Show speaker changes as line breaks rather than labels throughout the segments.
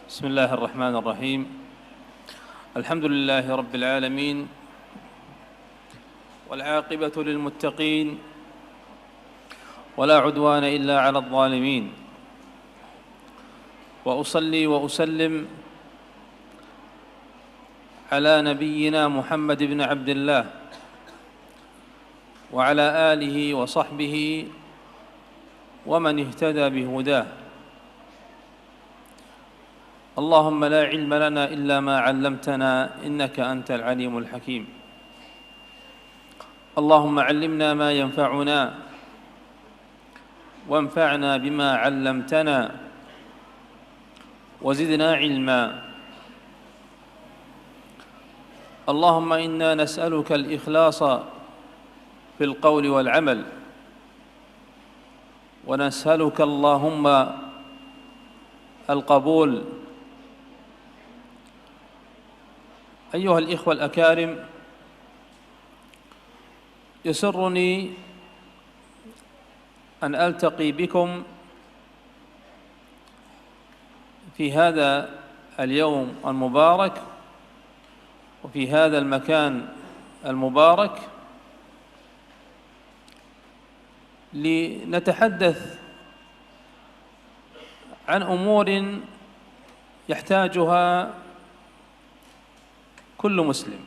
بسم الله الرحمن الرحيم. الحمد لله رب العالمين، والعاقبة للمتقين، ولا عدوان إلا على الظالمين، وأصلي وأسلم على نبينا محمد بن عبد الله وعلى آله وصحبه ومن اهتدى بهداه. اللهم لا علم لنا إلا ما علمتنا إنك أنت العليم الحكيم. اللهم علمنا ما ينفعنا وانفعنا بما علمتنا وزدنا علما. اللهم إنا نسألك الإخلاص في القول والعمل، ونسألك اللهم القبول. أيها الإخوة الأكارم، يسرني أن ألتقي بكم في هذا اليوم المبارك وفي هذا المكان المبارك لنتحدث عن أمور يحتاجها كل مسلم.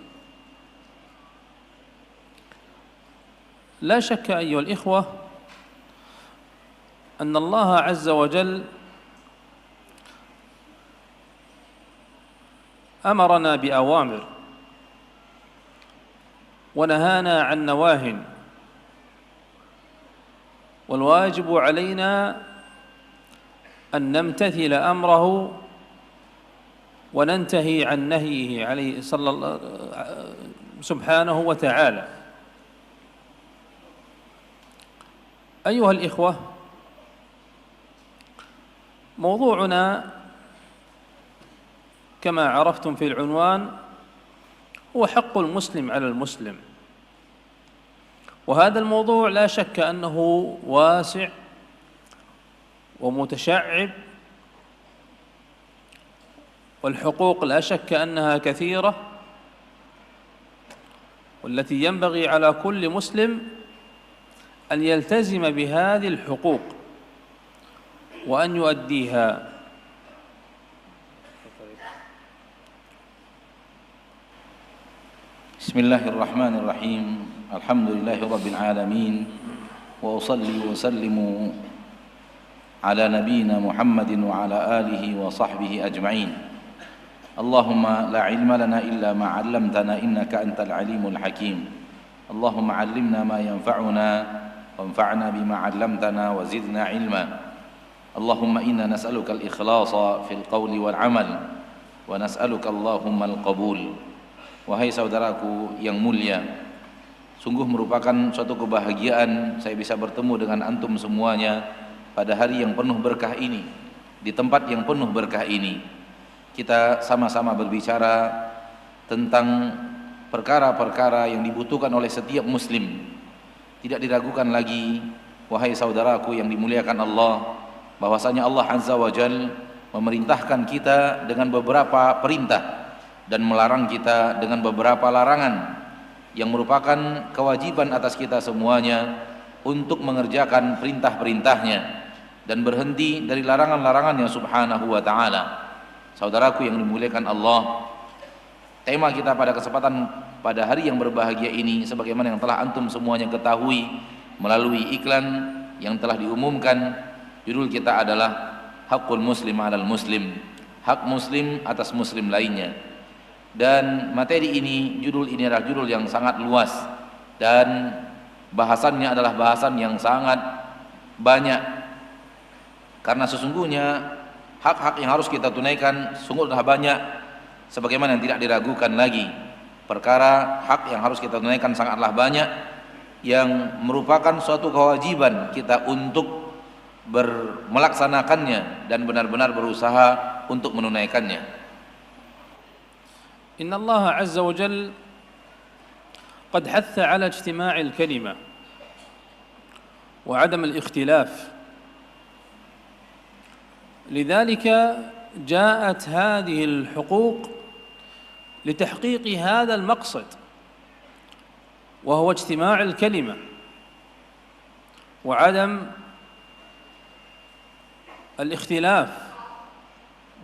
لا شك أيها الإخوة أن الله عز وجل أمرنا بأوامر ونهانا عن نواه، والواجب علينا أن نمتثل أمره وننتهي عن نهيه عليه سبحانه وتعالى. أيها الإخوة، موضوعنا كما عرفتم في العنوان هو حق المسلم على المسلم، وهذا الموضوع لا شك أنه واسع ومتشعب، والحقوق لا شك أنها كثيرة، والتي ينبغي على كل مسلم أن يلتزم بهذه الحقوق وأن يؤديها.
بسم الله الرحمن الرحيم. الحمد لله رب العالمين، وأصلي وأسلم على نبينا محمد وعلى آله وصحبه أجمعين. اللهم لا علم لنا إلا ما علمتنا إنك أنت العليم الحكيم. اللهم علمنا ما ينفعنا وانفعنا بما علمتنا وزدنا علما. اللهم إنا نسألك الإخلاص في القول والعمل ونسألك اللهم القبول. Wahai saudaraku yang mulia, sungguh merupakan suatu kebahagiaan saya bisa bertemu dengan antum semuanya pada hari yang penuh berkah ini, di tempat yang penuh berkah ini. Kita sama-sama berbicara tentang perkara-perkara yang dibutuhkan oleh setiap muslim. Tidak diragukan lagi, wahai saudaraku yang dimuliakan Allah, bahwasanya Allah Azza wa Jalla memerintahkan kita dengan beberapa perintah dan melarang kita dengan beberapa larangan, yang merupakan kewajiban atas kita semuanya untuk mengerjakan perintah-perintahnya dan berhenti dari larangan-larangannya subhanahu wa ta'ala. Saudaraku yang dimuliakan Allah, tema kita pada kesempatan pada hari yang berbahagia ini, sebagaimana yang telah antum semuanya ketahui melalui iklan yang telah diumumkan, judul kita adalah Haqqul Muslim 'alal Muslim, hak muslim atas muslim lainnya. Dan materi ini, judul ini adalah judul yang sangat luas, dan bahasannya adalah bahasan yang sangat banyak, karena sesungguhnya hak-hak yang harus kita tunaikan sungguhlah banyak, sebagaimana yang tidak diragukan lagi. Perkara hak yang harus kita tunaikan sangatlah banyak, yang merupakan suatu kewajiban kita untuk melaksanakannya dan benar-benar berusaha untuk menunaikannya.
إن الله عز وجل قد حث على اجتماع الكلمة وعدم الاختلاف، لذلك جاءت هذه الحقوق لتحقيق هذا المقصد، وهو اجتماع الكلمة وعدم الاختلاف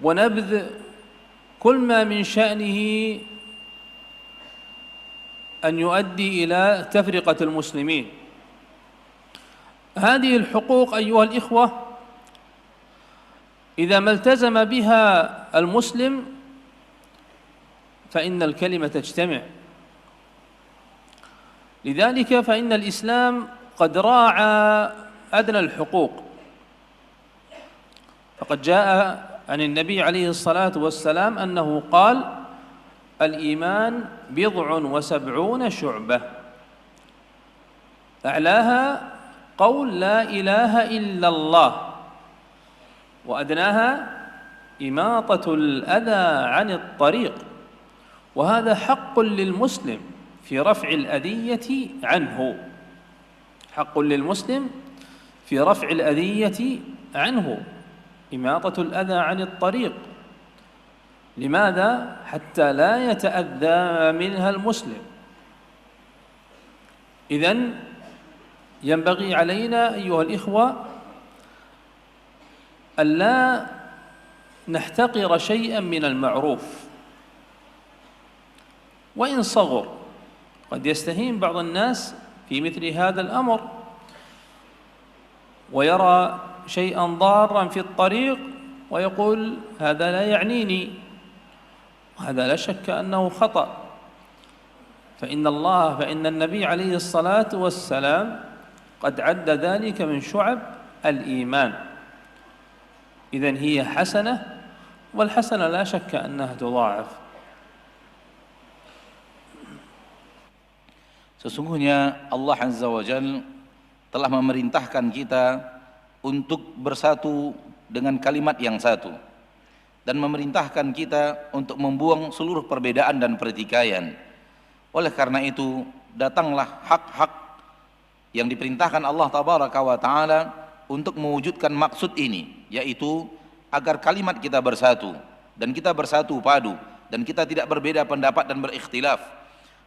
ونبذ كل ما من شأنه أن يؤدي إلى تفرقة المسلمين. هذه الحقوق أيها الإخوة إذا ما التزم بها المسلم فإن الكلمة تجتمع. لذلك فإن الإسلام قد راعى أدنى الحقوق، فقد جاء عن النبي عليه الصلاة والسلام أنه قال: الإيمان 70 شعبة أعلاها قول لا إله إلا الله، وأدناها إماطة الأذى عن الطريق. وهذا حق للمسلم في رفع الأذية عنه، حق للمسلم في رفع الأذية عنه، إماطة الأذى عن الطريق. لماذا؟ حتى لا يتأذى منها المسلم. إذن ينبغي علينا أيها الإخوة ألا نحتقر شيئا من المعروف وإن صغر. قد يستهين بعض الناس في مثل هذا الأمر ويرى شيئا ضارا في الطريق ويقول: هذا لا يعنيني. وهذا لا شك أنه خطأ، فإن النبي عليه الصلاة والسلام قد عد ذلك من شعب الإيمان. إذن هي حسنة، والحسنة لا شك أنها تضاعف.
Sesungguhnya Allah Azza wa Jalla telah memerintahkan kita untuk bersatu dengan kalimat yang satu, dan memerintahkan kita untuk membuang seluruh perbedaan dan pertikaian. Oleh karena itu, datanglah hak-hak yang diperintahkan Allah Tabaraka wa Ta'ala untuk mewujudkan maksud ini, yaitu agar kalimat kita bersatu, dan kita bersatu padu, dan kita tidak berbeda pendapat dan berikhtilaf,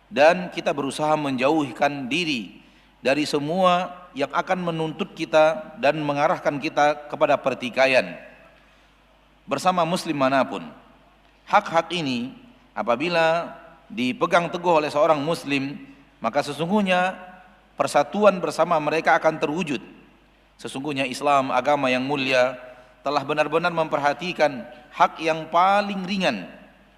dan kita berusaha menjauhkan diri dari semua yang akan menuntut kita dan mengarahkan kita kepada pertikaian bersama muslim manapun. Hak-hak ini apabila dipegang teguh oleh seorang muslim, maka sesungguhnya persatuan bersama mereka akan terwujud. Sesungguhnya Islam, agama yang mulia, telah benar-benar memperhatikan hak yang paling ringan,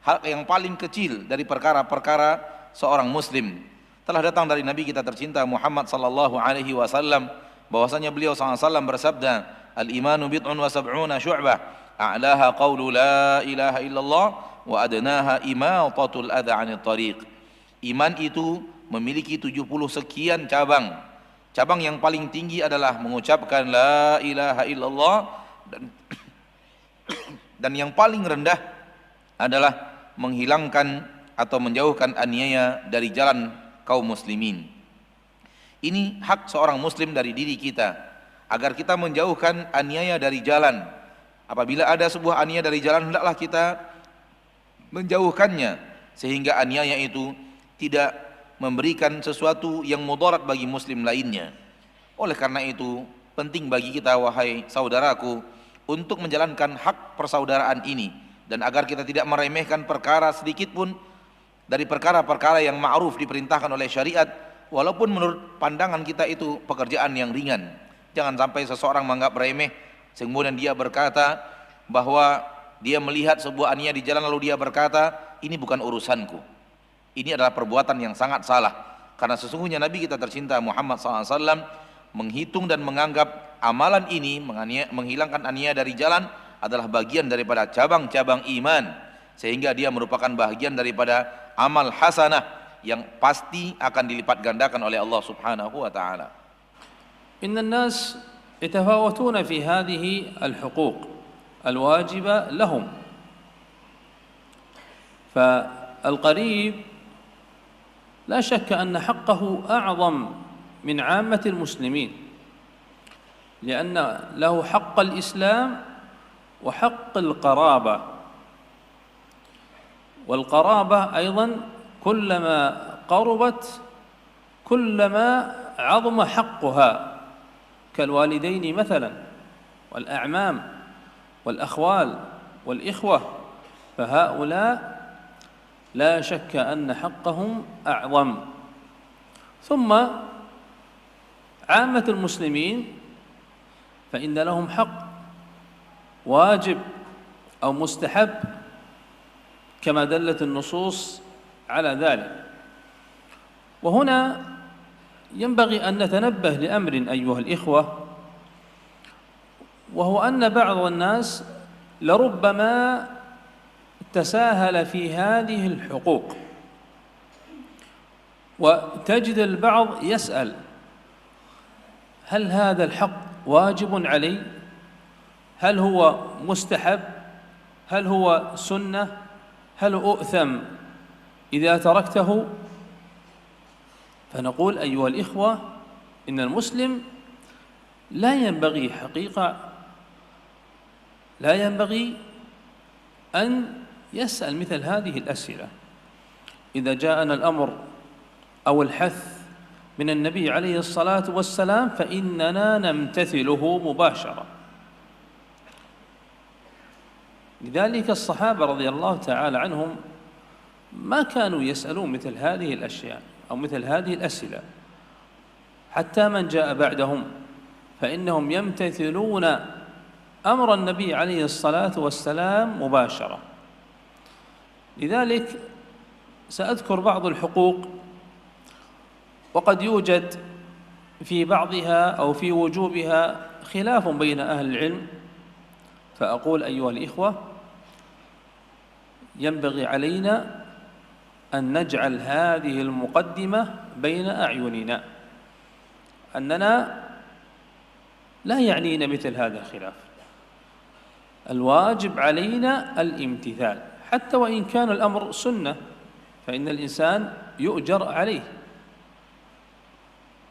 hak yang paling kecil dari perkara-perkara seorang muslim. Telah datang dari Nabi kita tercinta Muhammad sallallahu alaihi wasallam bahwasanya beliau sallallahu alaihi wasallam bersabda: "Al-imanu bid'un wa sab'una syu'bah, a'laha qawlu la ilaha illallah wa adnaha imatatul adha 'anil tariq." Iman itu memiliki 70 sekian cabang. Cabang yang paling tinggi adalah mengucapkan la ilaha illallah, dan yang paling rendah adalah menghilangkan atau menjauhkan aniaya dari jalan kaum muslimin. Ini hak seorang muslim dari diri kita, agar kita menjauhkan aniaya dari jalan. Apabila ada sebuah aniaya dari jalan, hendaklah kita menjauhkannya, sehingga aniaya itu tidak memberikan sesuatu yang mudarat bagi muslim lainnya. Oleh karena itu, penting bagi kita, wahai saudaraku, untuk menjalankan hak persaudaraan ini, dan agar kita tidak meremehkan perkara sedikit pun dari perkara-perkara yang ma'ruf diperintahkan oleh syariat, walaupun menurut pandangan kita itu pekerjaan yang ringan. Jangan sampai seseorang menganggap remeh, kemudian dia berkata bahwa dia melihat sebuah aniaya di jalan lalu dia berkata, ini bukan urusanku. Ini adalah perbuatan yang sangat salah, karena sesungguhnya Nabi kita tercinta Muhammad SAW menghitung dan menganggap amalan ini, menghilangkan aniaya dari jalan, adalah bagian daripada cabang-cabang iman, sehingga dia merupakan bagian daripada amal hasanah yang pasti akan dilipat gandakan oleh Allah Subhanahu wa taala.
Inna an-nas yatafawatuna fi hadhihi al-huquq al-wajiba lahum. فالقريب لا شك أن حقه أعظم من عامة المسلمين، لأن له حق الإسلام وحق القرابة. والقرابة أيضا كلما قربت كلما عظم حقها، كالوالدين مثلا والأعمام والأخوال والإخوة، فهؤلاء لا شك أن حقهم أعظم. ثم عامة المسلمين فإن لهم حق واجب أو مستحب كما دلت النصوص على ذلك. وهنا ينبغي أن نتنبه لأمر أيها الإخوة، وهو أن بعض الناس لربما تساهل في هذه الحقوق، وتجد البعض يسأل: هل هذا الحق واجب علي؟ هل هو مستحب؟ هل هو سنة؟ هل أؤثم إذا تركته؟ فنقول أيها الإخوة، إن المسلم لا ينبغي أن يسأل مثل هذه الأسئلة. إذا جاءنا الأمر أو الحث من النبي عليه الصلاة والسلام فإننا نمتثله مباشرة. لذلك الصحابة رضي الله تعالى عنهم ما كانوا يسألون مثل هذه الأشياء أو مثل هذه الأسئلة، حتى من جاء بعدهم فإنهم يمتثلون أمر النبي عليه الصلاة والسلام مباشرة. لذلك سأذكر بعض الحقوق، وقد يوجد في بعضها أو في وجوبها خلاف بين أهل العلم، فأقول أيها الإخوة، ينبغي علينا أن نجعل هذه المقدمة بين أعيننا، أننا لا يعنينا مثل هذا الخلاف، الواجب علينا الامتثال، حتى وإن كان الأمر سنة فإن الإنسان يؤجر عليه.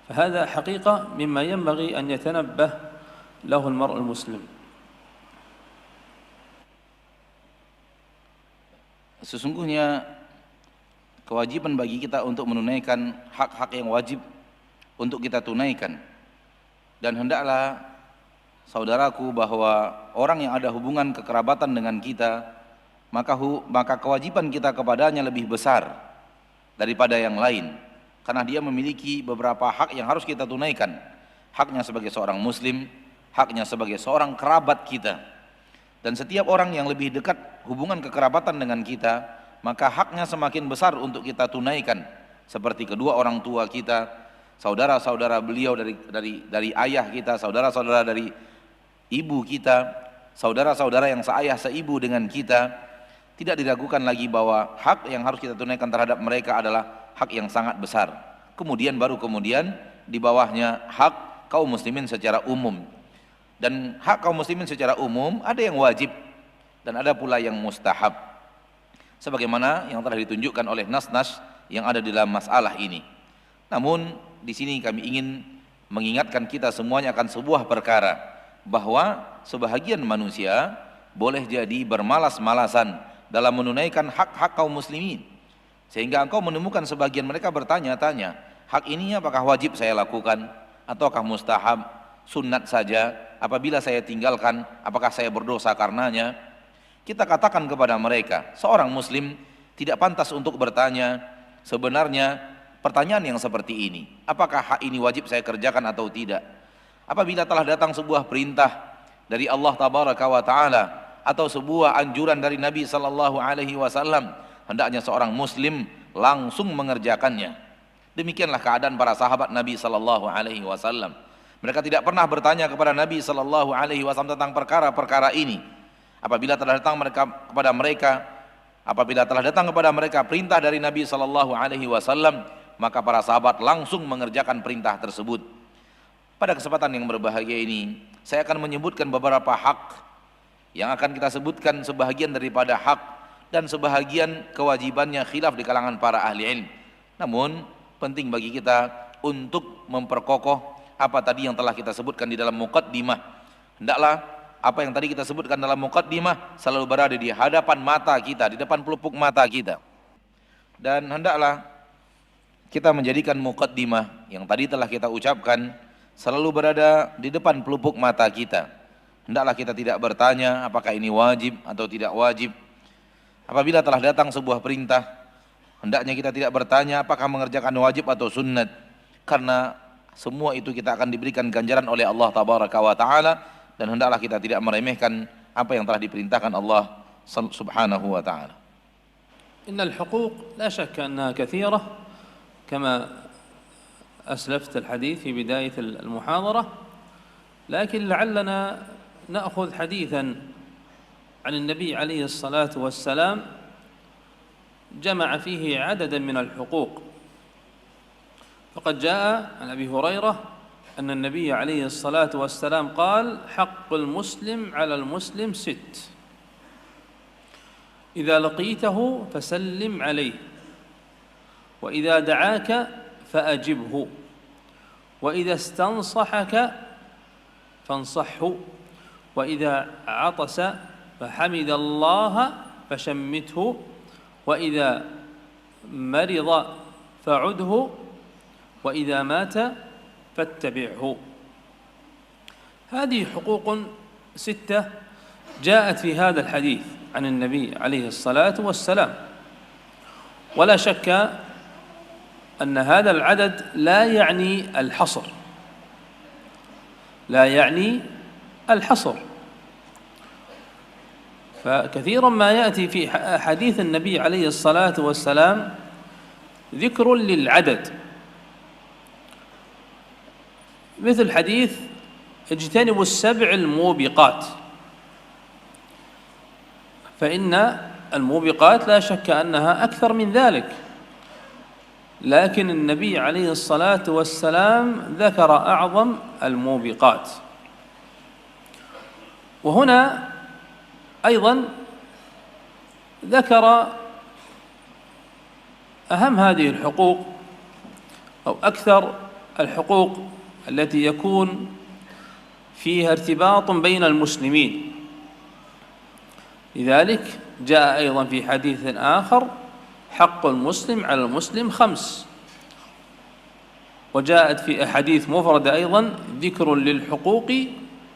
فهذا حقيقة مما ينبغي أن يتنبه له المرء المسلم.
Sesungguhnya kewajiban bagi kita untuk menunaikan hak-hak yang wajib untuk kita tunaikan. Dan hendaklah saudaraku bahwa orang yang ada hubungan kekerabatan dengan kita, maka kewajiban kita kepadanya lebih besar daripada yang lain, karena dia memiliki beberapa hak yang harus kita tunaikan. Haknya sebagai seorang muslim, haknya sebagai seorang kerabat kita. Dan setiap orang yang lebih dekat hubungan kekerabatan dengan kita, maka haknya semakin besar untuk kita tunaikan. Seperti kedua orang tua kita, saudara-saudara beliau dari ayah kita, saudara-saudara dari ibu kita, saudara-saudara yang seayah seibu dengan kita. Tidak diragukan lagi bahwa hak yang harus kita tunaikan terhadap mereka adalah hak yang sangat besar. Kemudian di bawahnya hak kaum muslimin secara umum. Dan hak kaum muslimin secara umum ada yang wajib dan ada pula yang mustahab, sebagaimana yang telah ditunjukkan oleh nas-nas yang ada di dalam masalah ini. Namun di sini kami ingin mengingatkan kita semuanya akan sebuah perkara, bahwa sebahagian manusia boleh jadi bermalas-malasan dalam menunaikan hak-hak kaum muslimin, sehingga engkau menemukan sebagian mereka bertanya-tanya, hak ini apakah wajib saya lakukan ataukah mustahab, sunat saja, apabila saya tinggalkan apakah saya berdosa karenanya? Kita katakan kepada mereka, seorang muslim tidak pantas untuk bertanya sebenarnya pertanyaan yang seperti ini, apakah hak ini wajib saya kerjakan atau tidak. Apabila telah datang sebuah perintah dari Allah Tabaraka wa Ta'ala atau sebuah anjuran dari Nabi Sallallahu Alaihi Wasallam, hendaknya seorang muslim langsung mengerjakannya. Demikianlah keadaan para sahabat Nabi Sallallahu Alaihi Wasallam. Mereka tidak pernah bertanya kepada Nabi Sallallahu Alaihi Wasallam tentang perkara-perkara ini. Apabila telah datang kepada mereka perintah dari Nabi Sallallahu Alaihi Wasallam, maka para sahabat langsung mengerjakan perintah tersebut. Pada kesempatan yang berbahagia ini, saya akan menyebutkan beberapa hak yang akan kita sebutkan sebahagian daripada hak dan sebahagian kewajibannya khilaf di kalangan para ahli ilmu. Namun penting bagi kita untuk memperkokoh apa tadi yang telah kita sebutkan di dalam muqaddimah. Hendaklah apa yang tadi kita sebutkan dalam muqaddimah selalu berada di hadapan mata kita, di depan pelupuk mata kita. Dan hendaklah kita menjadikan muqaddimah yang tadi telah kita ucapkan selalu berada di depan pelupuk mata kita. Hendaklah kita tidak bertanya apakah ini wajib atau tidak wajib. Apabila telah datang sebuah perintah, hendaknya kita tidak bertanya apakah mengerjakan wajib atau sunnat, karena semua itu kita akan diberikan ganjaran oleh Allah tabaraka wa ta'ala. Dan hendaklah kita tidak meremehkan apa yang telah diperintahkan Allah subhanahu wa ta'ala.
إن الحقوق لا شك أنها كثيرة كما أسلفت الحديث في بداية المحاضرة، لكن لعلنا نأخذ حديثا عن النبي عليه الصلاة والسلام جمع فيه عددا من الحقوق. فقد جاء عن أبي هريرة أن النبي عليه الصلاة والسلام قال: حق المسلم على المسلم 6، إذا لقيته فسلم عليه، وإذا دعاك فأجبه، وإذا استنصحك فانصحه، وإذا عطس فحمد الله فشمته، وإذا مرض فعده، وإذا مات فاتبعه. هذه حقوق 6 جاءت في هذا الحديث عن النبي عليه الصلاة والسلام، ولا شك أن هذا العدد لا يعني الحصر، لا يعني الحصر. فكثيرا ما يأتي في حديث النبي عليه الصلاة والسلام ذكر للعدد، مثل حديث اجتنبوا السبع الموبقات، فإن الموبقات لا شك أنها أكثر من ذلك، لكن النبي عليه الصلاة والسلام ذكر أعظم الموبقات. وهنا أيضا ذكر أهم هذه الحقوق أو أكثر الحقوق التي يكون فيها ارتباط بين المسلمين. لذلك جاء أيضا في حديث آخر: حق المسلم على المسلم 5. وجاءت في أحاديث مفردة أيضا ذكر للحقوق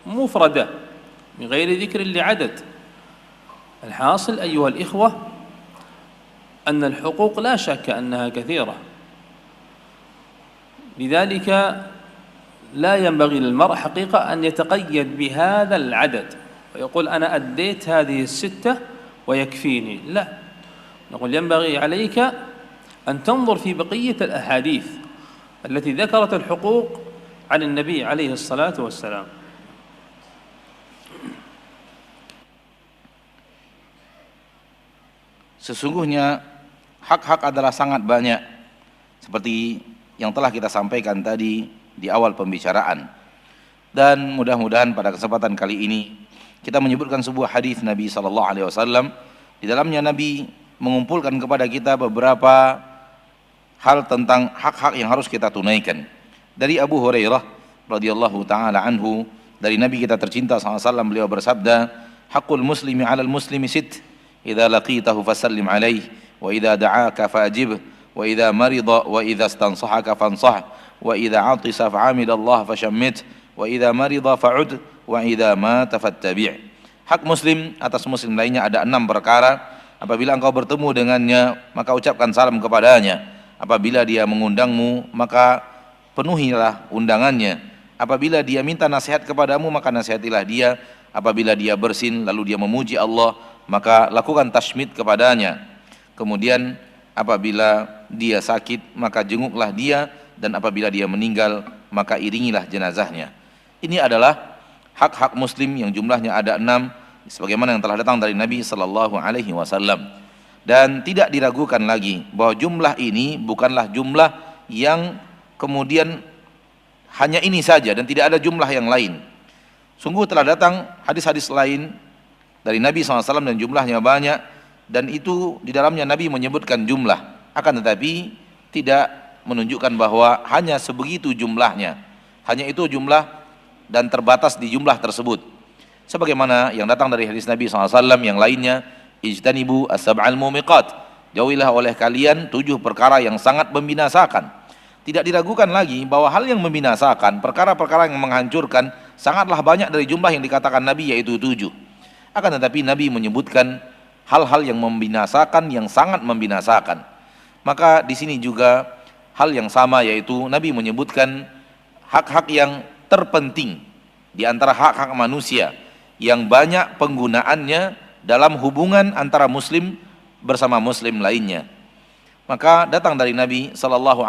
مفردة من غير ذكر لعدد. الحاصل أيها الإخوة أن الحقوق لا شك أنها كثيرة، لذلك لا ينبغي للمرء حقيقة أن يتقيد بهذا العدد ويقول أنا أديت هذه 6 ويكفيني، لا، نقول ينبغي عليك أن تنظر في بقية الأحاديث التي ذكرت الحقوق عن النبي عليه الصلاة والسلام.
Sesungguhnya hak-hak adalah sangat banyak, seperti yang telah kita sampaikan tadi di awal pembicaraan. Dan mudah-mudahan pada kesempatan kali ini kita menyebutkan sebuah hadis Nabi SAW. Di dalamnya Nabi mengumpulkan kepada kita beberapa hal tentang hak-hak yang harus kita tunaikan. Dari Abu Hurairah radhiyallahu taala anhu, dari Nabi kita tercinta SAW, beliau bersabda: "Haqqul muslimi 'alal muslimi 6, idza laqitahu fasallim 'alaihi, wa idza da'aka fa'ajibhu, wa idza marida wa idza istansahaka fansah, wa idza 'atisa fa'amidallah fashammit, wa idza marida fa'ud, wa idza mata fattabi'." Hak muslim atas muslim lainnya ada 6 perkara. Apabila engkau bertemu dengannya, maka ucapkan salam kepadanya. Apabila dia mengundangmu, maka penuhilah undangannya. Apabila dia minta nasihat kepadamu, maka nasihatilah dia. Apabila dia bersin lalu dia memuji Allah, maka lakukan tashmid kepadanya. Kemudian apabila dia sakit, maka jenguklah dia, dan apabila dia meninggal, maka iringilah jenazahnya. Ini adalah hak-hak muslim yang jumlahnya ada 6, sebagaimana yang telah datang dari Nabi sallallahu alaihi wasallam. Dan tidak diragukan lagi bahwa jumlah ini bukanlah jumlah yang kemudian hanya ini saja dan tidak ada jumlah yang lain. Sungguh telah datang hadis-hadis lain dari Nabi SAW dan jumlahnya banyak, dan itu di dalamnya Nabi menyebutkan jumlah, akan tetapi tidak menunjukkan bahwa hanya sebegitu jumlahnya, hanya itu jumlah dan terbatas di jumlah tersebut. sebagaimana yang datang dari hadis Nabi SAW yang lainnya, ijtanibu as-sab'al mumiqat, jauhilah oleh kalian 7 perkara yang sangat membinasakan. Tidak diragukan lagi bahwa hal yang membinasakan, perkara-perkara yang menghancurkan, sangatlah banyak dari jumlah yang dikatakan Nabi, yaitu 7. Akan tetapi Nabi menyebutkan hal-hal yang membinasakan, yang sangat membinasakan. Maka di sini juga hal yang sama, yaitu Nabi menyebutkan hak-hak yang terpenting di antara hak-hak manusia yang banyak penggunaannya dalam hubungan antara muslim bersama muslim lainnya. Maka datang dari Nabi SAW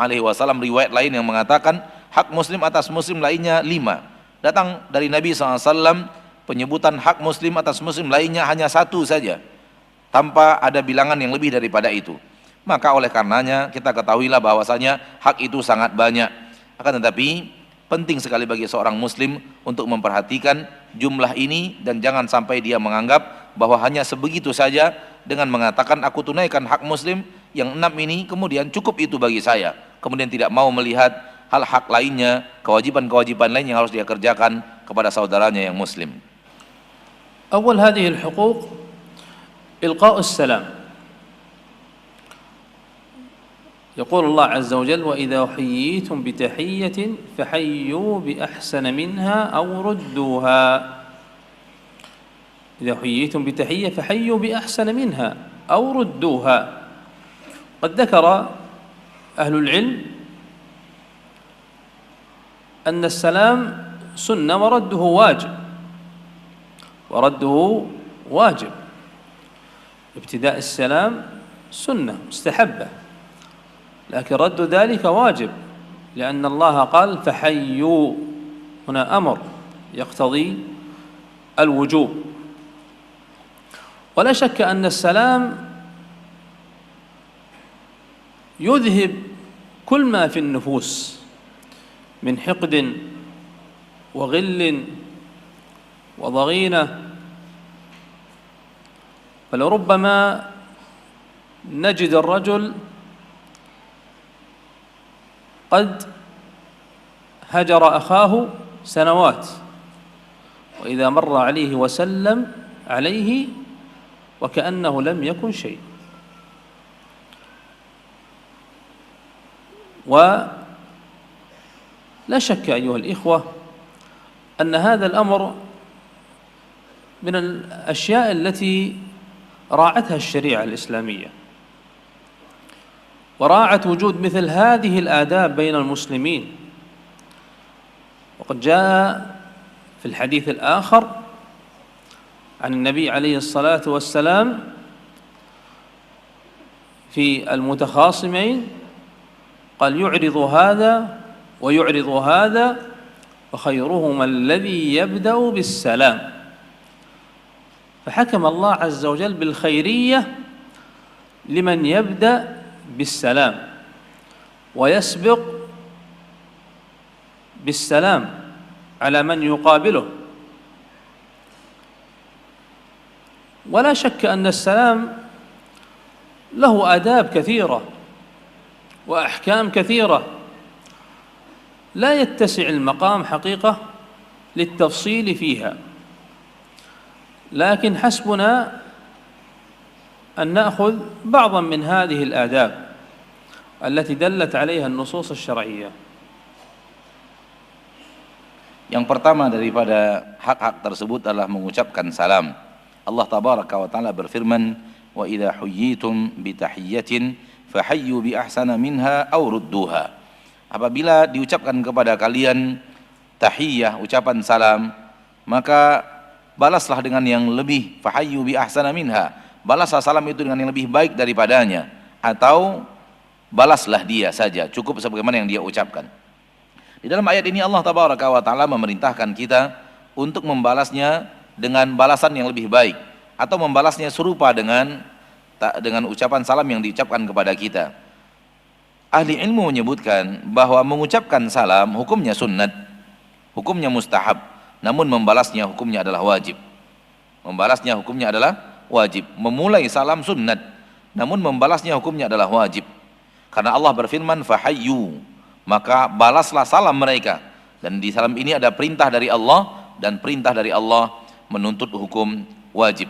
riwayat lain yang mengatakan hak muslim atas muslim lainnya 5. Datang dari Nabi SAW penyebutan hak muslim atas muslim lainnya hanya 1 saja, tanpa ada bilangan yang lebih daripada itu. Maka oleh karenanya kita ketahuilah bahwasanya hak itu sangat banyak. Akan tetapi penting sekali bagi seorang muslim untuk memperhatikan jumlah ini, dan jangan sampai dia menganggap bahwa hanya sebegitu saja dengan mengatakan aku tunaikan hak muslim yang 6 ini, kemudian cukup itu bagi saya, kemudian tidak mau melihat hal hak lainnya, kewajiban-kewajiban lain yang harus dia kerjakan kepada saudaranya yang muslim.
أول هذه الحقوق إلقاء السلام. يقول الله عز وجل وإذا حييتم بتحية فحيوا بأحسن منها أو ردوها. إذا حييتم بتحية فحيوا بأحسن منها أو ردوها. قد ذكر أهل العلم أن السلام سنة ورده واجب. ابتداء السلام سنة مستحبة، لكن رد ذلك واجب، لأن الله قال فحيوا، هنا أمر يقتضي الوجوب. ولا شك أن السلام يذهب كل ما في النفوس من حقد وغل وضغينة. فلربما نجد الرجل قد هجر أخاه سنوات، وإذا مر عليه وسلم عليه وكأنه لم يكن شيء. ولا شك أيها الإخوة أن هذا الأمر من الأشياء التي راعتها الشريعة الإسلامية، وراعت وجود مثل هذه الآداب بين المسلمين. وقد جاء في الحديث الآخر عن النبي عليه الصلاة والسلام في المتخاصمين قال يعرض هذا ويعرض هذا وخيرهما الذي يبدأ بالسلام. فحكم الله عز وجل بالخيرية لمن يبدأ بالسلام ويسبق بالسلام على من يقابله. ولا شك أن السلام له آداب كثيرة وأحكام كثيرة لا يتسع المقام حقيقة للتفصيل فيها، لكن حسبنا أن نأخذ بعضا من هذه الآداب التي دلت عليها النصوص الشرعية.
Yang pertama daripada hak-hak tersebut adalah mengucapkan salam. Allah tabaraka wa taala berfirman, wa idza huyyitum bi tahiyyatin fahayyu bi ahsana minha aw rudduha. Apabila diucapkan kepada kalian tahiyyah, ucapan salam, maka balaslah dengan yang lebih, fahayyu bi ahsana minha, balaslah salam itu dengan yang lebih baik daripadanya, atau balaslah dia saja, cukup sebagaimana yang dia ucapkan. Di dalam ayat ini Allah tabaraka wa taala memerintahkan kita untuk membalasnya dengan balasan yang lebih baik, atau membalasnya serupa dengan ucapan salam yang diucapkan kepada kita. Ahli ilmu menyebutkan bahwa mengucapkan salam hukumnya sunnat, hukumnya mustahab, namun membalasnya hukumnya adalah wajib. Membalasnya hukumnya adalah wajib. Memulai salam sunnat, namun membalasnya hukumnya adalah wajib. Karena Allah berfirman fahayyu, maka balaslah salam mereka. Dan di salam ini ada perintah dari Allah, dan perintah dari Allah menuntut hukum wajib.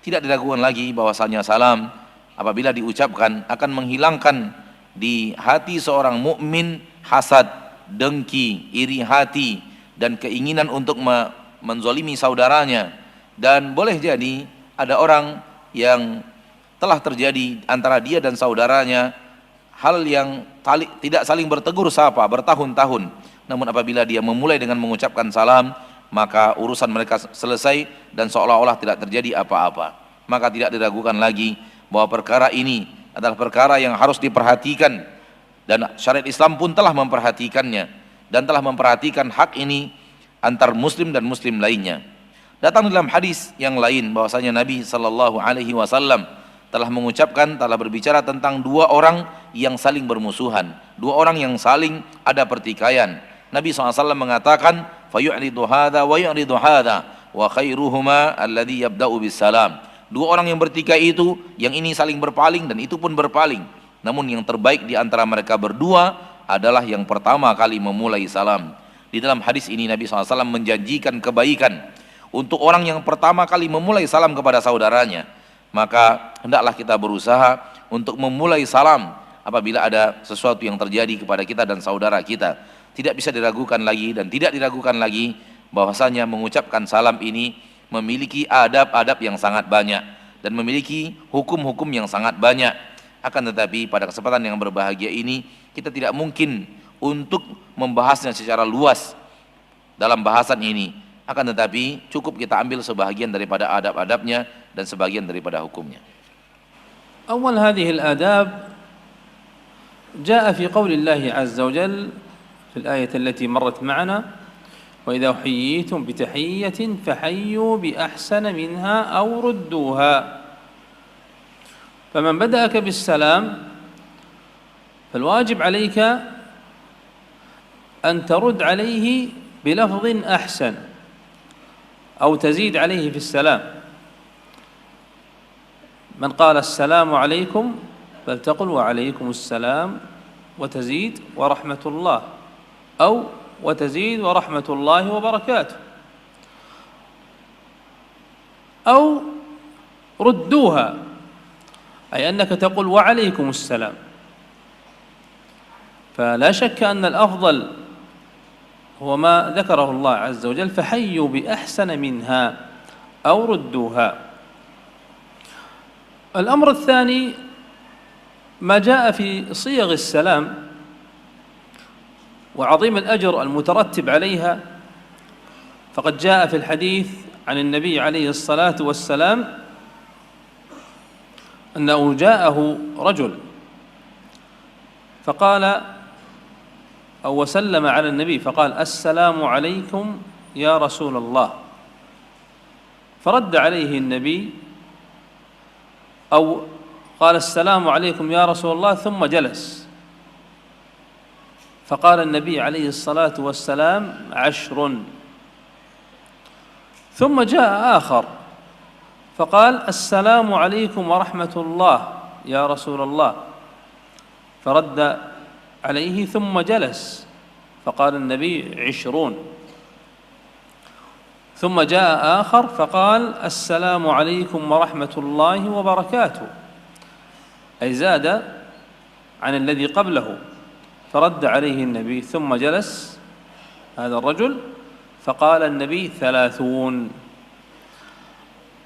Tidak diragukan lagi bahwasanya salam apabila diucapkan akan menghilangkan di hati seorang mukmin hasad, dengki, iri hati dan keinginan untuk menzolimi saudaranya. Dan boleh jadi ada orang yang telah terjadi antara dia dan saudaranya hal yang tidak saling bertegur sapa bertahun-tahun, namun apabila dia memulai dengan mengucapkan salam, maka urusan mereka selesai dan seolah-olah tidak terjadi apa-apa. Maka tidak diragukan lagi bahwa perkara ini adalah perkara yang harus diperhatikan, dan syariat Islam pun telah memperhatikannya dan telah memperhatikan hak ini antar muslim dan muslim lainnya. Datang dalam hadis yang lain bahwasanya Nabi sallallahu alaihi wasallam telah mengucapkan, telah berbicara tentang dua orang yang saling bermusuhan, dua orang yang saling ada pertikaian. Nabi SAW mengatakan, fayu'ridu hadha wa yu'ridu hadha wa khairuhuma alladhi yabda'u bis salam. Dua orang yang bertikai itu, yang ini saling berpaling dan itu pun berpaling. Namun yang terbaik di antara mereka berdua adalah yang pertama kali memulai salam. Di dalam hadis ini Nabi SAW menjanjikan kebaikan untuk orang yang pertama kali memulai salam kepada saudaranya. Maka hendaklah kita berusaha untuk memulai salam apabila ada sesuatu yang terjadi kepada kita dan saudara kita. Tidak bisa diragukan lagi dan tidak diragukan lagi bahwasanya mengucapkan salam ini memiliki adab-adab yang sangat banyak dan memiliki hukum-hukum yang sangat banyak. Akan tetapi pada kesempatan yang berbahagia ini kita tidak mungkin untuk membahasnya secara luas dalam bahasan ini. Akan tetapi cukup kita ambil sebahagian daripada adab-adabnya dan sebagian daripada hukumnya.
أول هذه الآداب جاء في قول الله عز وجل في الآية التي مرت معنا وإذا حييتم بتحية فحيوا بأحسن منها أو ردوها فمن بدأك بالسلام فالواجب عليك أن ترد عليه بلفظ أحسن أو تزيد عليه في السلام. من قال السلام عليكم فلتقل وعليكم السلام وتزيد ورحمة الله أو وتزيد ورحمة الله وبركاته أو ردوها أي أنك تقول وعليكم السلام. فلا شك أن الأفضل هو ما ذكره الله عز وجل فحيوا بأحسن منها أو ردوها. الأمر الثاني ما جاء في صيغ السلام وعظيم الأجر المترتب عليها، فقد جاء في الحديث عن النبي عليه الصلاة والسلام أنه جاءه رجل فقال أو وسلم على النبي فقال السلام عليكم يا رسول الله، فرد عليه النبي أو قال السلام عليكم يا رسول الله ثم جلس، فقال النبي عليه الصلاة والسلام 10. ثم جاء آخر فقال السلام عليكم ورحمة الله يا رسول الله، فرد عليه ثم جلس فقال النبي 20. ثم جاء آخر فقال السلام عليكم ورحمة الله وبركاته، أي زاد عن الذي قبله، فرد عليه النبي ثم جلس هذا الرجل فقال النبي 30.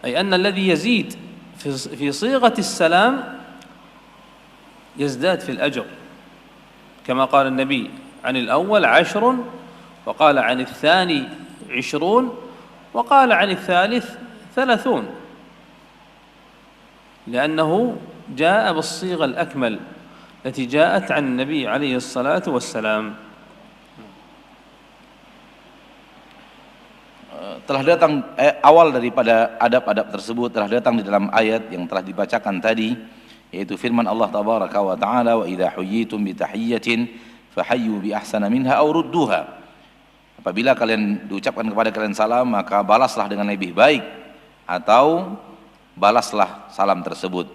أي أن الذي يزيد في صيغة السلام يزداد في الأجر، كما قال النبي عن الأول 10 وقال عن الثاني 20 وقال عن الثالث 30، لأنه جاء بالصيغة الأكمل التي جاءت عن النبي عليه الصلاة والسلام.
Telah datang awal daripada adab-adab tersebut telah datang di dalam ayat yang telah dibacakan tadi, yaitu firman Allah tabaraka wa taala wa idza huyyitum bi tahiyyatin fahayyu bi ahsana minha aw rudduha. Apabila kalian diucapkan kepada kalian salam, maka balaslah dengan lebih baik atau balaslah salam tersebut.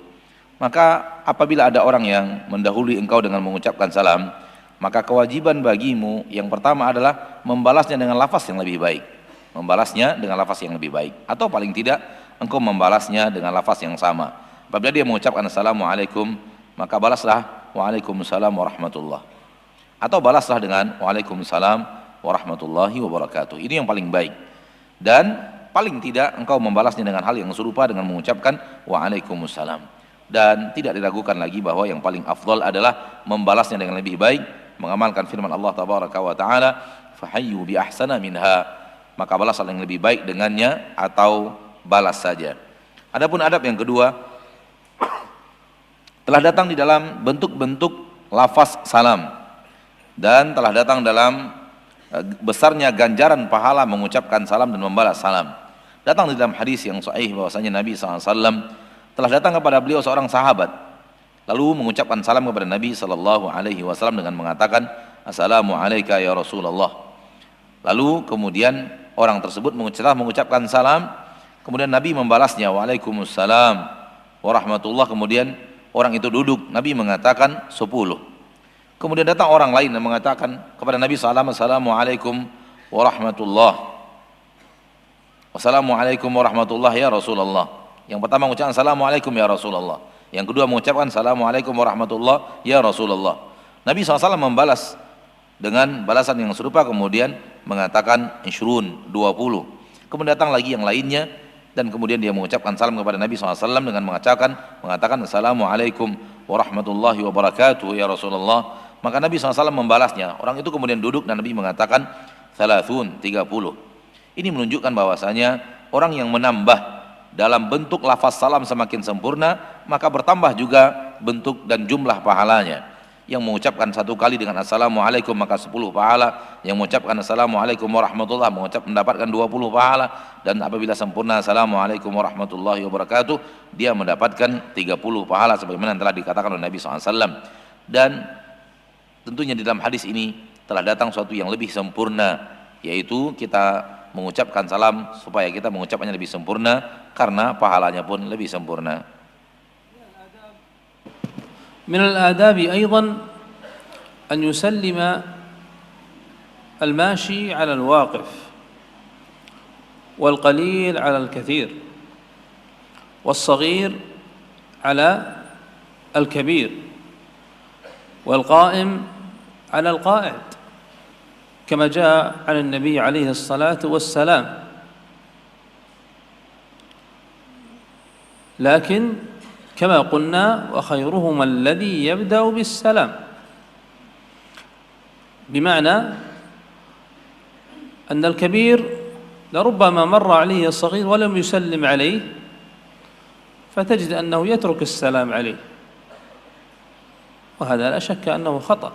Maka apabila ada orang yang mendahului engkau dengan mengucapkan salam, maka kewajiban bagimu yang pertama adalah membalasnya dengan lafaz yang lebih baik. membalasnya dengan lafaz yang lebih baik, atau paling tidak engkau membalasnya dengan lafaz yang sama. Apabila dia mengucapkan assalamualaikum, maka balaslah waalaikumsalam warahmatullah, atau balaslah dengan waalaikumsalam warahmatullahi wabarakatuh. Ini yang paling baik. Dan paling tidak engkau membalasnya dengan hal yang serupa dengan mengucapkan waalaikumsalam. Dan tidak diragukan lagi bahwa yang paling afdal adalah membalasnya dengan lebih baik, mengamalkan firman Allah tabaraka wa taala, fahayyu bi ahsana minha, maka balaslah yang lebih baik dengannya atau balas saja. Adapun adab yang kedua, telah datang di dalam bentuk-bentuk lafaz salam, dan telah datang dalam besarnya ganjaran pahala mengucapkan salam dan membalas salam. Datang di dalam hadis yang sahih bahwasanya Nabi SAW telah datang kepada beliau seorang sahabat, lalu mengucapkan salam kepada Nabi SAW dengan mengatakan, assalamu alayka ya Rasulullah. Lalu kemudian orang tersebut mengucapkan salam, kemudian Nabi membalasnya, waalaikumsalam warahmatullah. Kemudian orang itu duduk, Nabi mengatakan 10. Kemudian datang orang lain dan mengatakan kepada Nabi SAW, assalamualaikum warahmatullah, wassalamualaikum warahmatullah ya Rasulullah. Yang pertama mengucapkan assalamualaikum ya Rasulullah, yang kedua mengucapkan assalamualaikum warahmatullah ya Rasulullah. Nabi SAW membalas dengan balasan yang serupa, kemudian mengatakan ishrun, 20. Kemudian datang lagi yang lainnya, dan kemudian dia mengucapkan salam kepada Nabi SAW dengan mengatakan assalamualaikum warahmatullahi wabarakatuh ya Rasulullah. Maka Nabi SAW membalasnya. Orang itu kemudian duduk dan Nabi mengatakan 30. Ini menunjukkan bahwasanya orang yang menambah dalam bentuk lafaz salam semakin sempurna, maka bertambah juga bentuk dan jumlah pahalanya. Yang mengucapkan satu kali dengan assalamualaikum maka 10 pahala, yang mengucapkan assalamualaikum warahmatullah mendapatkan 20 pahala, dan apabila sempurna assalamualaikum warahmatullahi wabarakatuh, dia mendapatkan 30 pahala sebagaimana telah dikatakan oleh Nabi SAW. Dan tentunya di dalam hadis ini telah datang suatu yang lebih sempurna, yaitu kita mengucapkan salam supaya kita mengucapkannya lebih sempurna, karena pahalanya pun lebih sempurna.
من الآداب أيضا أن يسلم الماشي على الواقف، والقليل على الكثير، والصغير على الكبير، والقائم على القاعد، كما جاء عن النبي عليه الصلاة والسلام. لكن كما قلنا وخيرهما الذي يبدأ بالسلام، بمعنى أن الكبير لربما مر عليه الصغير ولم يسلم عليه، فتجد أنه يترك السلام عليه، وهذا لا شك أنه خطأ.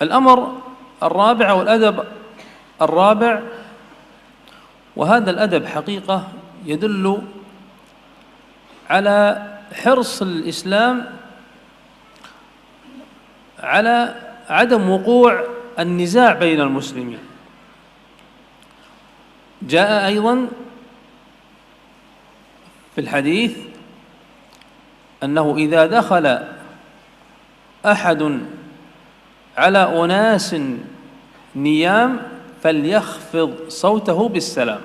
الأمر الرابع أو الأدب الرابع، وهذا الأدب حقيقة يدل على حرص الإسلام على عدم وقوع النزاع بين المسلمين. جاء أيضا في الحديث أنه إذا دخل أحد على أناس نيام فليخفض صوته بالسلام.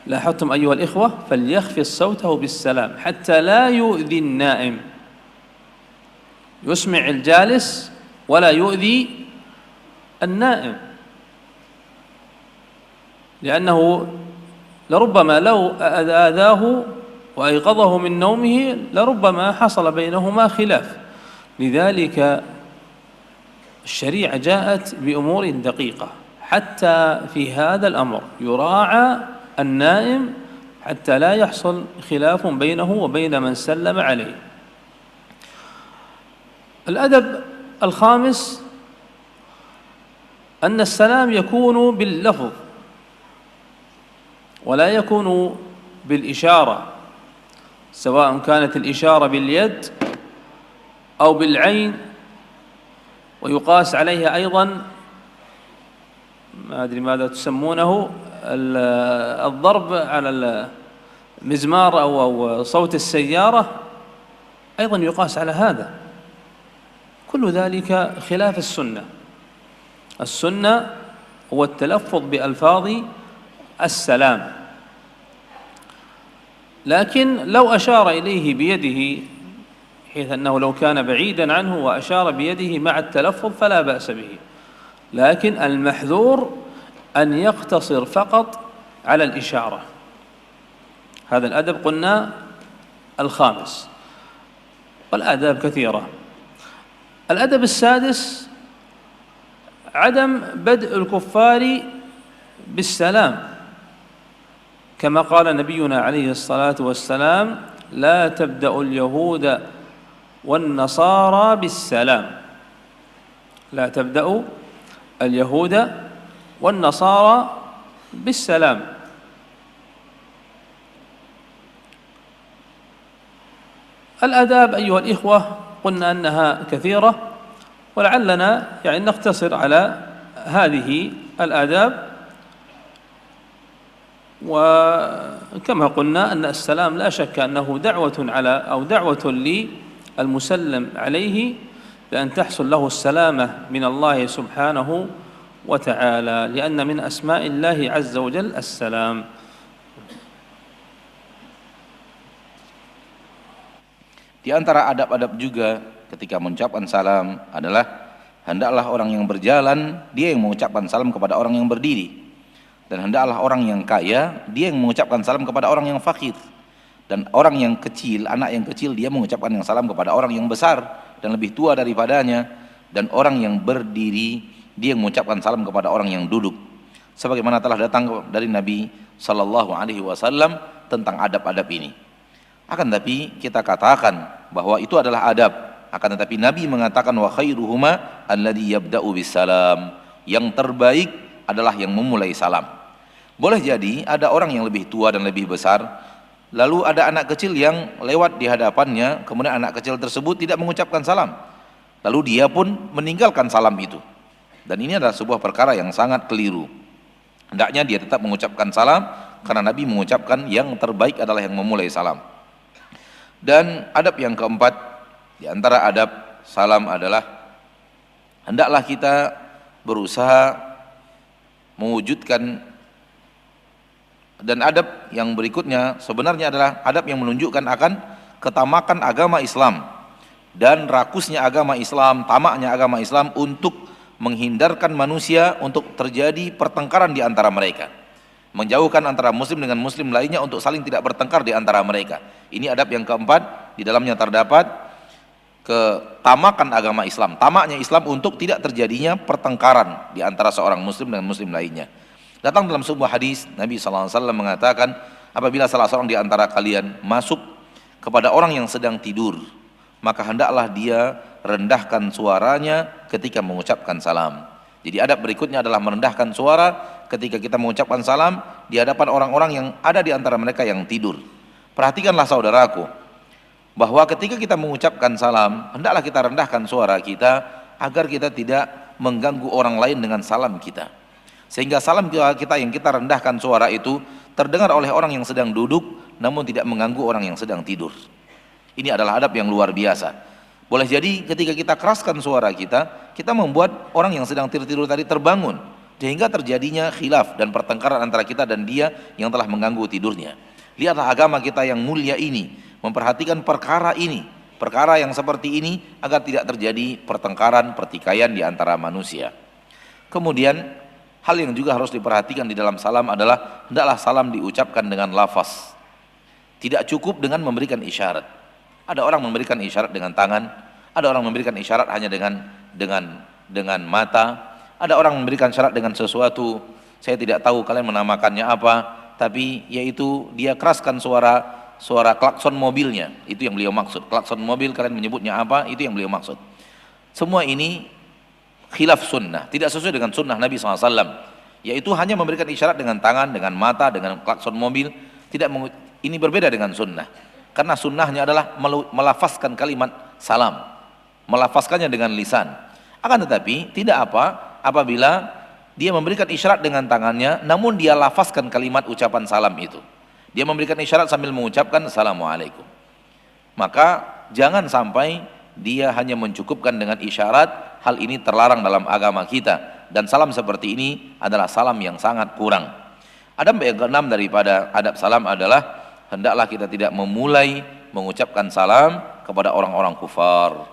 لاحظتم أيها الإخوة؟ فليخفض صوته بالسلام حتى لا يؤذي النائم، يسمع الجالس ولا يؤذي النائم، لأنه لربما لو آذاه وأيقظه من نومه لربما حصل بينهما خلاف. لذلك الشريعة جاءت بأمور دقيقة حتى في هذا الأمر يراعى النائم حتى لا يحصل خلاف بينه وبين من سلم عليه. الأدب الخامس أن السلام يكون باللفظ ولا يكون بالإشارة، سواء كانت الإشارة باليد أو بالعين، ويقاس عليها أيضا ما أدري ماذا تسمونه الضرب على المزمار أو صوت السيارة، أيضا يقاس على هذا. كل ذلك خلاف السنة. السنة هو التلفظ بألفاظ السلام، لكن لو أشار إليه بيده حيث أنه لو كان بعيدا عنه وأشار بيده مع التلفظ فلا بأس به، لكن المحذور أن يقتصر فقط على الإشارة. هذا الأدب قلنا الخامس، والآداب كثيرة. الأدب السادس عدم بدء الكفار بالسلام، كما قال نبينا عليه الصلاة والسلام: لا تبدأ اليهود والنصارى بالسلام. لا تبدأ اليهود والنصارى بالسلام. الآداب أيها الإخوة قلنا أنها كثيرة، ولعلنا نقتصر على هذه الآداب. وكما قلنا أن السلام لا شك أنه دعوة للمسلم عليه بأن تحصل له السلامة من الله سبحانه وتعالى، لأن من أسماء الله عز وجل السلام.
Di antara adab-adab juga ketika mengucapkan salam adalah hendaklah orang yang berjalan dia yang mengucapkan salam kepada orang yang berdiri, dan hendaklah orang yang kaya dia yang mengucapkan salam kepada orang yang fakir, dan orang yang kecil, anak yang kecil dia mengucapkan yang salam kepada orang yang besar dan lebih tua daripadanya, dan orang yang berdiri dia yang mengucapkan salam kepada orang yang duduk, sebagaimana telah datang dari Nabi sallallahu alaihi wasallam tentang adab-adab ini. Akan tetapi kita katakan bahwa itu adalah adab, akan tetapi Nabi mengatakan wa khairuhuma alladhi yabda'u bisalam, yang terbaik adalah yang memulai salam. Boleh jadi ada orang yang lebih tua dan lebih besar, lalu ada anak kecil yang lewat di hadapannya, kemudian anak kecil tersebut tidak mengucapkan salam, lalu dia pun meninggalkan salam itu, dan ini adalah sebuah perkara yang sangat keliru. Hendaknya dia tetap mengucapkan salam, karena Nabi mengucapkan yang terbaik adalah yang memulai salam. Dan adab yang keempat di antara adab salam adalah hendaklah kita berusaha mewujudkan, dan adab yang berikutnya sebenarnya adalah adab yang menunjukkan akan ketamakan agama Islam dan rakusnya agama Islam, tamaknya agama Islam untuk menghindarkan manusia untuk terjadi pertengkaran di antara mereka, menjauhkan antara muslim dengan muslim lainnya untuk saling tidak bertengkar di antara mereka. Ini adab yang keempat, di dalamnya terdapat ketamakan agama Islam, tamaknya Islam untuk tidak terjadinya pertengkaran di antara seorang muslim dengan muslim lainnya. Datang dalam sebuah hadis Nabi SAW mengatakan, apabila salah seorang di antara kalian masuk kepada orang yang sedang tidur, maka hendaklah dia rendahkan suaranya ketika mengucapkan salam. Jadi adab berikutnya adalah merendahkan suara ketika kita mengucapkan salam di hadapan orang-orang yang ada di antara mereka yang tidur. Perhatikanlah saudaraku, bahwa ketika kita mengucapkan salam, hendaklah kita rendahkan suara kita agar kita tidak mengganggu orang lain dengan salam kita, sehingga salam kita yang kita rendahkan suara itu terdengar oleh orang yang sedang duduk namun tidak mengganggu orang yang sedang tidur. Ini adalah adab yang luar biasa. Boleh jadi ketika kita keraskan suara kita, kita membuat orang yang sedang tidur tadi terbangun, sehingga terjadinya khilaf dan pertengkaran antara kita dan dia yang telah mengganggu tidurnya. Lihatlah agama kita yang mulia ini memperhatikan perkara ini, perkara yang seperti ini, agar tidak terjadi pertengkaran, pertikaian di antara manusia. Kemudian hal yang juga harus diperhatikan di dalam salam adalah hendaklah salam diucapkan dengan lafaz. Tidak cukup dengan memberikan isyarat. Ada orang memberikan isyarat dengan tangan, ada orang memberikan isyarat hanya dengan mata, ada orang memberikan isyarat dengan sesuatu, saya tidak tahu kalian menamakannya apa, tapi yaitu dia keraskan suara klakson mobilnya, itu yang beliau maksud. Klakson mobil kalian menyebutnya apa, itu yang beliau maksud. Semua ini khilaf sunnah, tidak sesuai dengan sunnah Nabi SAW, yaitu hanya memberikan isyarat dengan tangan, dengan mata, dengan klakson mobil. Ini berbeda dengan sunnah, karena sunnahnya adalah melafazkan kalimat salam, melafazkannya dengan lisan. Akan tetapi tidak apa apabila dia memberikan isyarat dengan tangannya namun dia lafazkan kalimat ucapan salam itu. Dia memberikan isyarat sambil mengucapkan assalamualaikum. Maka jangan sampai dia hanya mencukupkan dengan isyarat. Hal ini terlarang dalam agama kita. dan salam seperti ini adalah salam yang sangat kurang. Adab yang keenam daripada adab salam adalah hendaklah kita tidak memulai mengucapkan salam kepada orang-orang kufar.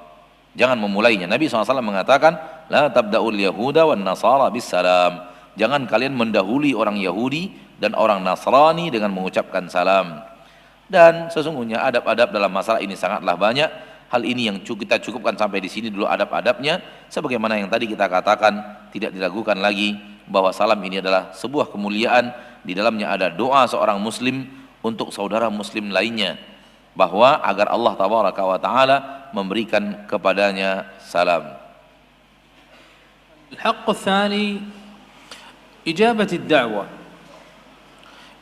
Jangan memulainya. Nabi SAW mengatakan, la tabda'ul yahuda wan nasara bis salam. Jangan kalian mendahului orang Yahudi dan orang Nasrani dengan mengucapkan salam. Dan sesungguhnya adab-adab dalam masalah ini sangatlah banyak. Hal ini yang kita cukupkan sampai di sini dulu adab-adabnya. Sebagaimana yang tadi kita katakan, tidak diragukan lagi bahwa salam ini adalah sebuah kemuliaan. Di dalamnya ada doa seorang muslim untuk saudara muslim lainnya, bahwa agar Allah tabaraka wa taala memberikan kepadanya salam.
الحق الثاني إجابة الدعوة،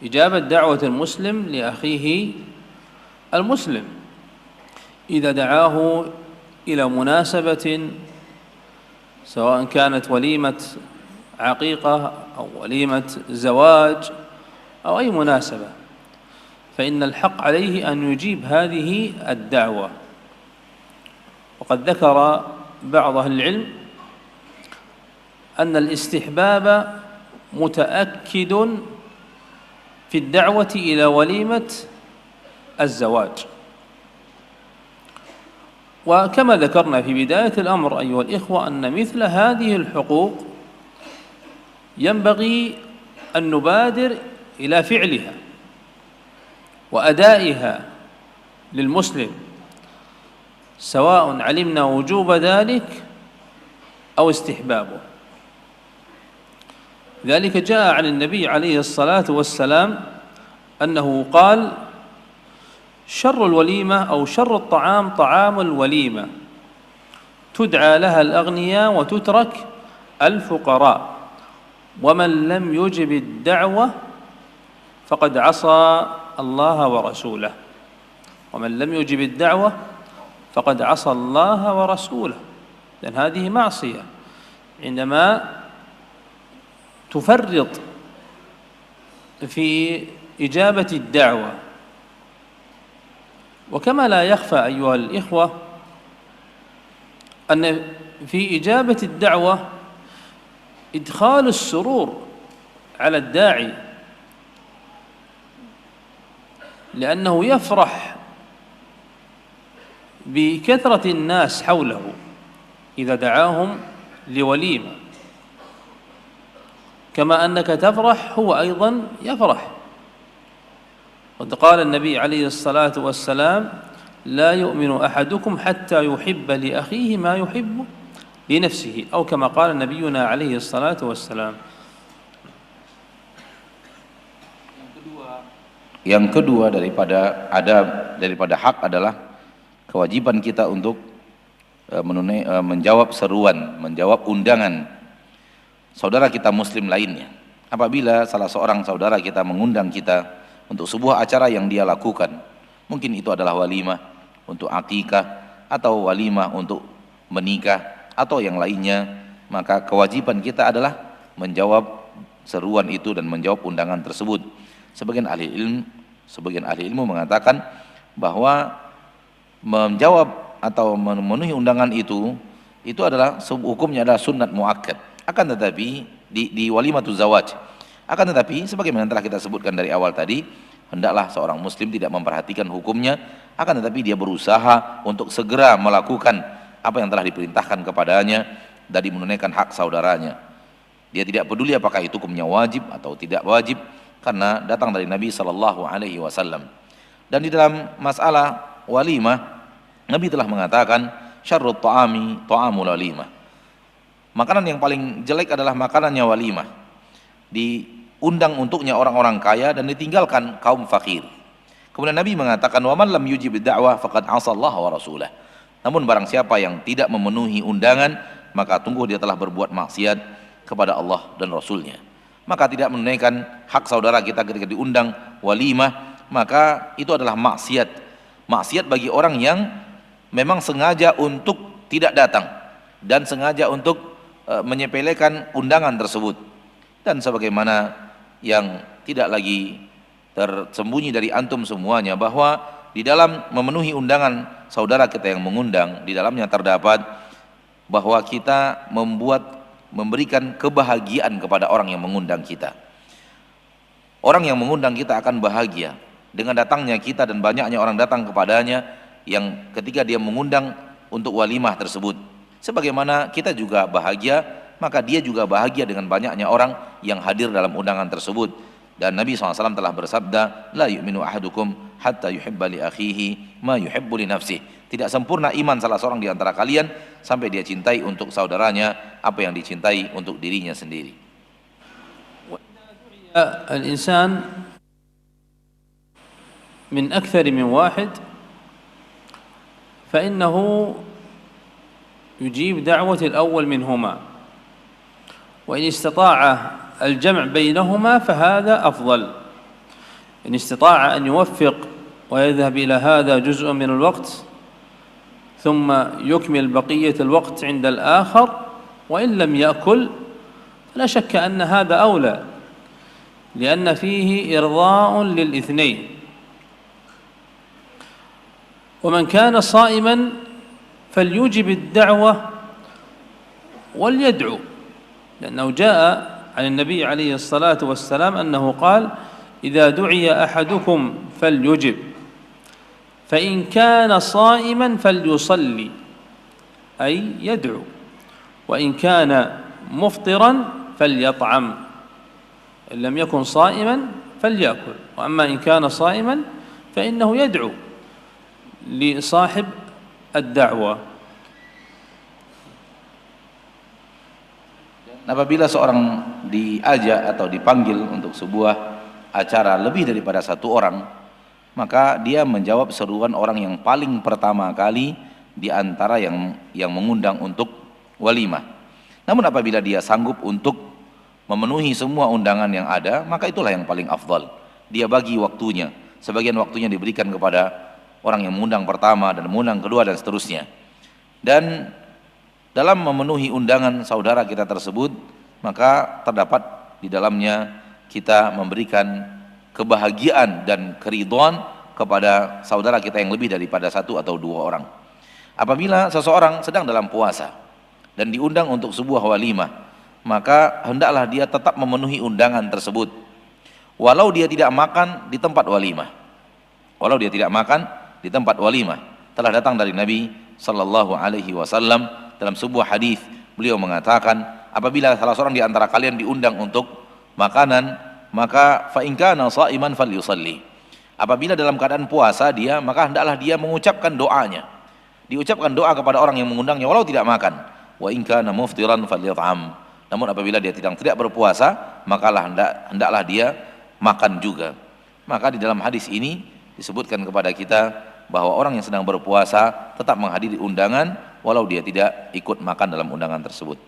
إجابة دعوة المسلم لأخيه المسلم إذا دعاه إلى مناسبة، سواء كانت وليمة عقيقة أو وليمة زواج أو أي مناسبة، فإن الحق عليه أن يجيب هذه الدعوة. وقد ذكر بعض أهل العلم أن الاستحباب متأكد في الدعوة إلى وليمة الزواج. وكما ذكرنا في بداية الأمر أيها الإخوة أن مثل هذه الحقوق ينبغي أن نبادر إلى فعلها وأدائها للمسلم، سواء علمنا وجوب ذلك أو استحبابه. ذلك جاء عن النبي عليه الصلاة والسلام أنه قال: شر الوليمة أو شر الطعام طعام الوليمة، تدعى لها الأغنياء وتترك الفقراء، ومن لم يجب الدعوة فقد عصى الله ورسوله، ومن لم يجب الدعوة فقد عصى الله ورسوله. لأن هذه معصية عندما تفرط في إجابة الدعوة. وكما لا يخفى أيها الإخوة أن في إجابة الدعوة إدخال السرور على الداعي، لأنه يفرح بكثرة الناس حوله إذا دعاهم لوليمة، كما أنك تفرح هو أيضا يفرح. قد قال النبي عليه الصلاة والسلام: لا يؤمن أحدكم حتى يحب لأخيه ما يحب لنفسه، أو كما قال نبينا عليه الصلاة والسلام.
Yang kedua daripada adab, daripada hak adalah kewajiban kita untuk menjawab seruan, menjawab undangan saudara kita muslim lainnya. Apabila salah seorang saudara kita mengundang kita untuk sebuah acara yang dia lakukan, mungkin itu adalah walimah untuk akikah atau walimah untuk menikah atau yang lainnya, maka kewajiban kita adalah menjawab seruan itu dan menjawab undangan tersebut. Sebagian ahli ilmu mengatakan bahwa menjawab atau memenuhi undangan itu adalah hukumnya adalah sunnat muakkad. Akan tetapi di walimatuz zawaj, akan tetapi sebagaimana telah kita sebutkan dari awal tadi, hendaklah seorang muslim tidak memperhatikan hukumnya, akan tetapi dia berusaha untuk segera melakukan apa yang telah diperintahkan kepadanya dari menunaikan hak saudaranya. Dia tidak peduli apakah itu hukumnya wajib atau tidak wajib, karena datang dari Nabi SAW. Dan di dalam masalah walimah, Nabi telah mengatakan, syarrut ta'ami ta'amul walimah. Makanan yang paling jelek adalah makanannya walimah. Diundang untuknya orang-orang kaya dan ditinggalkan kaum fakir. Kemudian Nabi mengatakan, wa man lam yujib da'wah faqad 'asallaha wa rasulah. Namun barang siapa yang tidak memenuhi undangan, maka tunggu dia telah berbuat maksiat kepada Allah dan Rasulnya. Maka tidak menunaikan hak saudara kita ketika diundang walimah, maka itu adalah maksiat. Maksiat bagi orang yang memang sengaja untuk tidak datang dan sengaja untuk menyepelekan undangan tersebut. Dan sebagaimana yang tidak lagi tersembunyi dari antum semuanya, bahwa di dalam memenuhi undangan saudara kita yang mengundang, di dalamnya terdapat bahwa kita membuat memberikan kebahagiaan kepada orang yang mengundang kita. Orang yang mengundang kita akan bahagia dengan datangnya kita dan banyaknya orang datang kepadanya yang ketika dia mengundang untuk walimah tersebut. Sebagaimana kita juga bahagia, maka dia juga bahagia dengan banyaknya orang yang hadir dalam undangan tersebut. Dan Nabi SAW telah bersabda, la yu'minu ahadukum hatta yuhibba li akhihi ma yuhibbu li nafsih. Tidak sempurna iman salah seorang di antara kalian sampai dia cintai untuk saudaranya apa yang dicintai untuk dirinya sendiri.
الإنسان من أكثر من واحد فإنه يجيب دعوة الأول منهما، وإن استطاع الجمع بينهما فهذا أفضل. إن استطاع أن يوفق ويذهب إلى هذا جزء من الوقت ثم يكمل بقية الوقت عند الآخر، وإن لم يأكل فلا شك أن هذا أولى، لأن فيه إرضاء للاثنين. ومن كان صائما فليجب الدعوة وليدعو، لأنه جاء عن النبي عليه الصلاة والسلام أنه قال إذا دعي أحدكم فليجب، فإن كان صائما فليصلي أي يدعو، وإن كان مفطرا فليطعم، إن لم يكن صائما فليأكل. وأما إن كان صائما فإنه يدعو لصاحب الدعوة.
Apabila seorang diajak atau dipanggil untuk sebuah acara lebih daripada satu orang, maka dia menjawab seruan orang yang paling pertama kali di antara yang mengundang untuk walimah. Namun apabila dia sanggup untuk memenuhi semua undangan yang ada, maka itulah yang paling afdal. Dia bagi waktunya, sebagian waktunya diberikan kepada orang yang mengundang pertama dan mengundang kedua dan seterusnya. Dan dalam memenuhi undangan saudara kita tersebut, maka terdapat di dalamnya kita memberikan kebahagiaan dan keridhaan kepada saudara kita yang lebih daripada satu atau dua orang. Apabila seseorang sedang dalam puasa dan diundang untuk sebuah walimah, maka hendaklah dia tetap memenuhi undangan tersebut, walau dia tidak makan di tempat walimah. Walau dia tidak makan di tempat walimah. Telah datang dari Nabi sallallahu alaihi wasallam dalam sebuah hadis, beliau mengatakan, apabila salah seorang di antara kalian diundang untuk makanan, maka fa in kana sha'iman falyusalli. Apabila dalam keadaan puasa dia, maka hendaklah dia mengucapkan doanya. Diucapkan doa kepada orang yang mengundangnya walau tidak makan. Wa in kana muftiran falyat'am. Namun apabila dia tidak berpuasa, makalah hendaklah dia makan juga. Maka di dalam hadis ini disebutkan kepada kita bahwa orang yang sedang berpuasa tetap menghadiri undangan walau dia tidak ikut makan dalam undangan tersebut.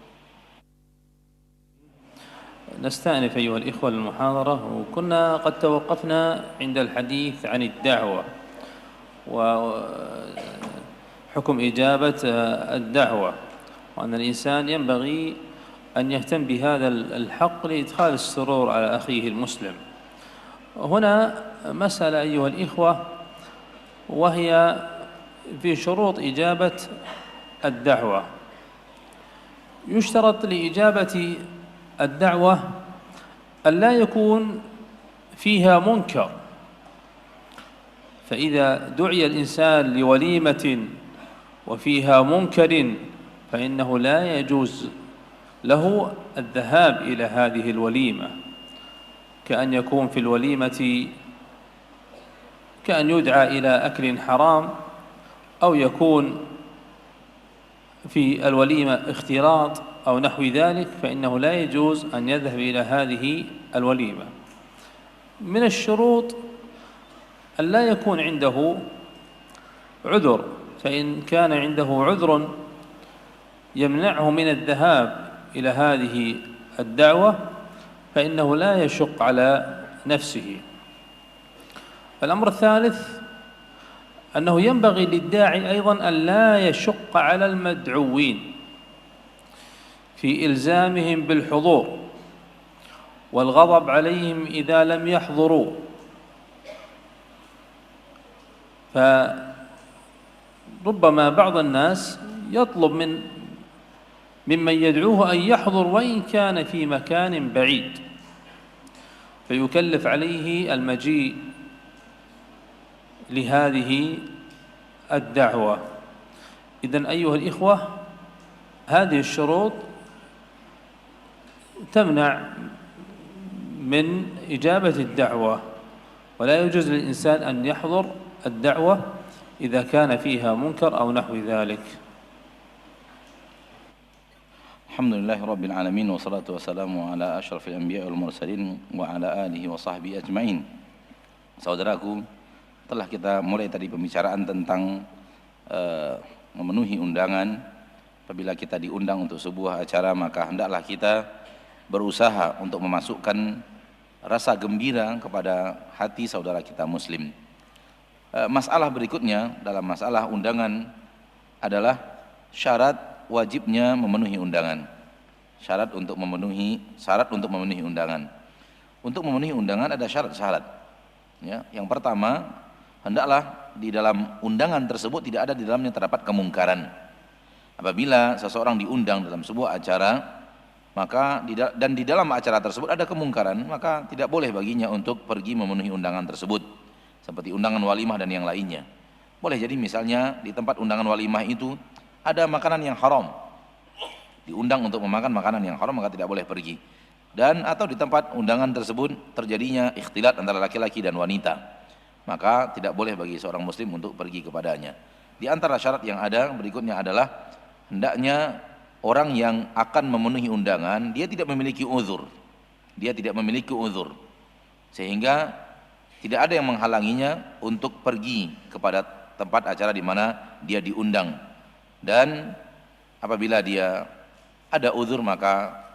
نستأنف أيها الإخوة المحاضرة، وكنا قد توقفنا عند الحديث عن الدعوة وحكم إجابة الدعوة، وأن الإنسان ينبغي أن يهتم بهذا الحق لإدخال السرور على أخيه المسلم. هنا مسألة أيها الإخوة، وهي في شروط إجابة الدعوة. يشترط لإجابة الدعوة أن لا يكون فيها منكر، فإذا دعي الإنسان لوليمة وفيها منكر فإنه لا يجوز له الذهاب إلى هذه الوليمة، كأن يكون في الوليمة كأن يدعى إلى أكل حرام، أو يكون في الوليمة اختلاط أو نحو ذلك، فإنه لا يجوز أن يذهب إلى هذه الوليمة. من الشروط أن لا يكون عنده عذر، فإن كان عنده عذر يمنعه من الذهاب إلى هذه الدعوة فإنه لا يشق على نفسه. الأمر الثالث أنه ينبغي للداعي أيضا أن لا يشق على المدعوين في إلزامهم بالحضور والغضب عليهم إذا لم يحضروا، فربما بعض الناس يطلب من ممن يدعوه أن يحضر وإن كان في مكان بعيد، فيكلف عليه المجيء لهذه الدعوة. إذن أيها الإخوة، هذه الشروط تمنع من إجابة الدعوة، ولا يجوز للإنسان أن يحضر الدعوة إذا كان فيها منكر أو نحو ذلك.
الحمد لله رب العالمين والصلاة والسلام على أشرف الأنبياء والمرسلين wa ala alihi wa sahbihi ajma'in. Saudaraku, telah kita mulai tadi pembicaraan tentang memenuhi undangan. Apabila kita diundang untuk sebuah acara, maka hendaklah kita berusaha untuk memasukkan rasa gembira kepada hati saudara kita muslim. Masalah berikutnya dalam masalah undangan adalah syarat wajibnya memenuhi undangan. Syarat untuk memenuhi undangan. Untuk memenuhi undangan ada syarat-syarat. Ya, yang pertama, hendaklah di dalam undangan tersebut tidak ada di dalamnya terdapat kemungkaran. Apabila seseorang diundang dalam sebuah acara, maka di dalam acara tersebut ada kemungkaran, maka tidak boleh baginya untuk pergi memenuhi undangan tersebut, seperti undangan walimah dan yang lainnya. Boleh jadi misalnya di tempat undangan walimah itu ada makanan yang haram, diundang untuk memakan makanan yang haram, maka tidak boleh pergi. Dan atau di tempat undangan tersebut terjadinya ikhtilat antara laki-laki dan wanita, maka tidak boleh bagi seorang muslim untuk pergi kepadanya. Di antara syarat yang ada berikutnya adalah hendaknya orang yang akan memenuhi undangan dia tidak memiliki uzur. Dia tidak memiliki uzur, sehingga tidak ada yang menghalanginya untuk pergi kepada tempat acara di mana dia diundang. Dan apabila dia ada uzur, maka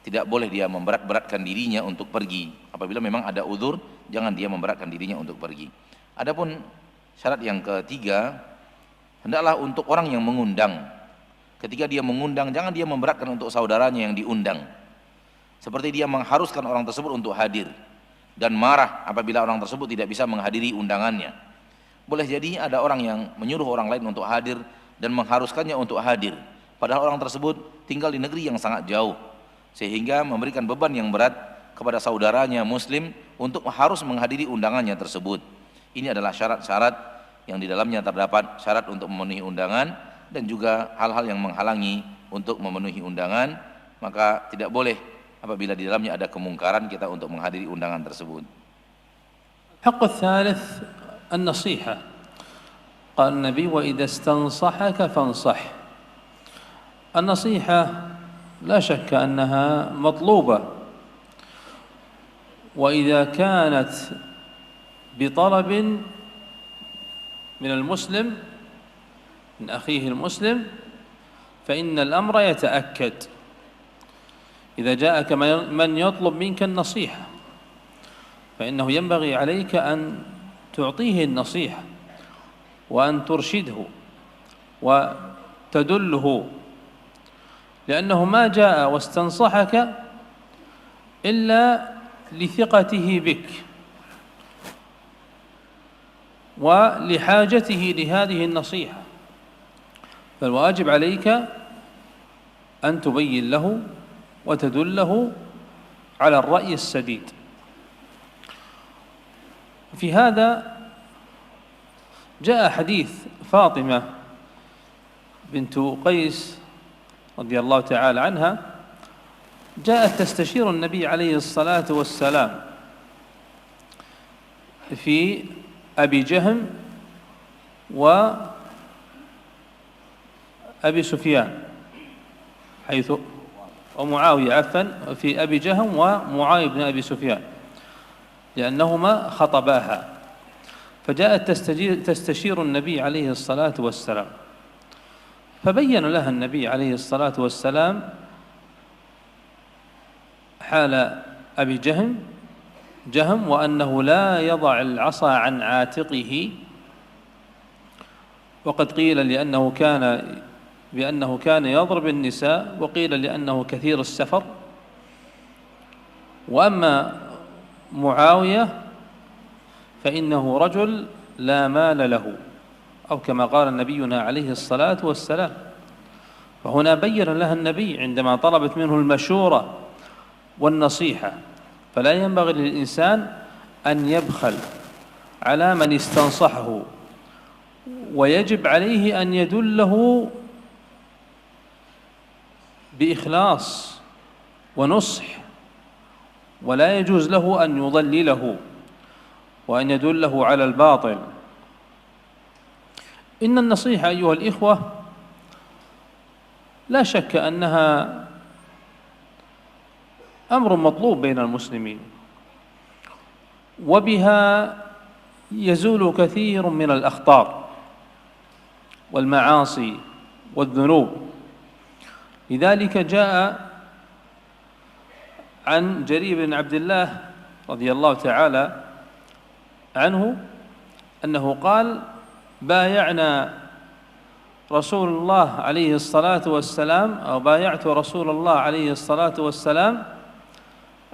tidak boleh dia memberat-beratkan dirinya untuk pergi. Apabila memang ada uzur, jangan dia memberatkan dirinya untuk pergi. Adapun syarat yang ketiga, hendaklah untuk orang yang mengundang, ketika dia mengundang, jangan dia memberatkan untuk saudaranya yang diundang, seperti dia mengharuskan orang tersebut untuk hadir dan marah apabila orang tersebut tidak bisa menghadiri undangannya. Boleh jadi ada orang yang menyuruh orang lain untuk hadir dan mengharuskannya untuk hadir, padahal orang tersebut tinggal di negeri yang sangat jauh, sehingga memberikan beban yang berat kepada saudaranya muslim untuk harus menghadiri undangannya tersebut. Ini adalah syarat-syarat yang di dalamnya terdapat syarat untuk memenuhi undangan dan juga hal-hal yang menghalangi untuk memenuhi undangan, maka tidak boleh apabila di dalamnya ada kemungkaran kita untuk menghadiri undangan tersebut.
الحق الثالث النصيحة. قال النبي: وإذا استنصحك فانصح. النصيحة لا شك أنها مطلوبة، وإذا كانت بطلب من المسلم من أخيه المسلم فإن الأمر يتأكد. إذا جاءك من يطلب منك النصيحة فإنه ينبغي عليك أن تعطيه النصيحة وأن ترشده وتدله، لأنه ما جاء واستنصحك إلا لثقته بك ولحاجته لهذه النصيحة، فالواجب عليك أن تبين له وتدله على الرأي السديد. في هذا جاء حديث فاطمة بنت قيس رضي الله تعالى عنها، جاءت تستشير النبي عليه الصلاة والسلام في أبي جهم وأبي سفيان، حيث ومعاوية عفوا، في أبي جهم ومعاوية بن أبي سفيان، لأنهما خطباها، فجاءت تستشير النبي عليه الصلاة والسلام، فبين لها النبي عليه الصلاة والسلام حال أبي جهم وأنه لا يضع العصا عن عاتقه، وقد قيل بأنه كان يضرب النساء، وقيل لأنه كثير السفر. وأما معاوية فإنه رجل لا مال له، أو كما قال نبينا عليه الصلاة والسلام. فهنا بين لها النبي عندما طلبت منه المشورة والنصيحة، فلا ينبغي للإنسان أن يبخل على من استنصحه، ويجب عليه أن يدله بإخلاص ونصح، ولا يجوز له أن يضلله وأن يدله على الباطل. إن النصيحة أيها الإخوة لا شك أنها أمر مطلوب بين المسلمين، وبها يزول كثير من الأخطار والمعاصي والذنوب. لذلك جاء عن جرير بن عبد الله رضي الله تعالى عنه أنه قال: بايعنا رسول الله عليه الصلاة والسلام، أو بايعت رسول الله عليه الصلاة والسلام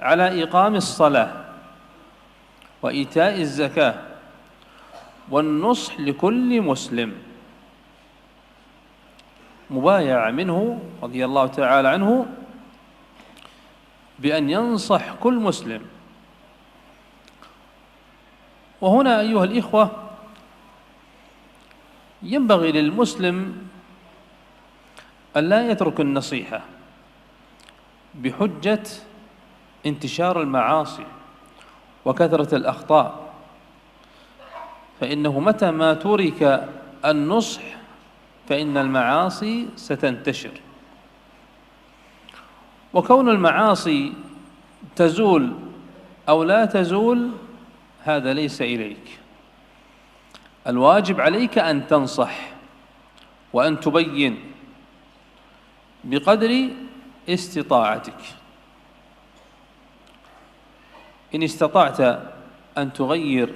على إقام الصلاة وإيتاء الزكاة والنصح لكل مسلم. مبايع منه رضي الله تعالى عنه بأن ينصح كل مسلم. وهنا أيها الإخوة ينبغي للمسلم أن لا يترك النصيحة بحجة انتشار المعاصي وكثرة الأخطاء، فإنه متى ما ترك النصح فإن المعاصي ستنتشر. وكون المعاصي تزول أو لا تزول هذا ليس إليك، الواجب عليك أن تنصح وأن تبين بقدر استطاعتك. إن استطعت أن تغير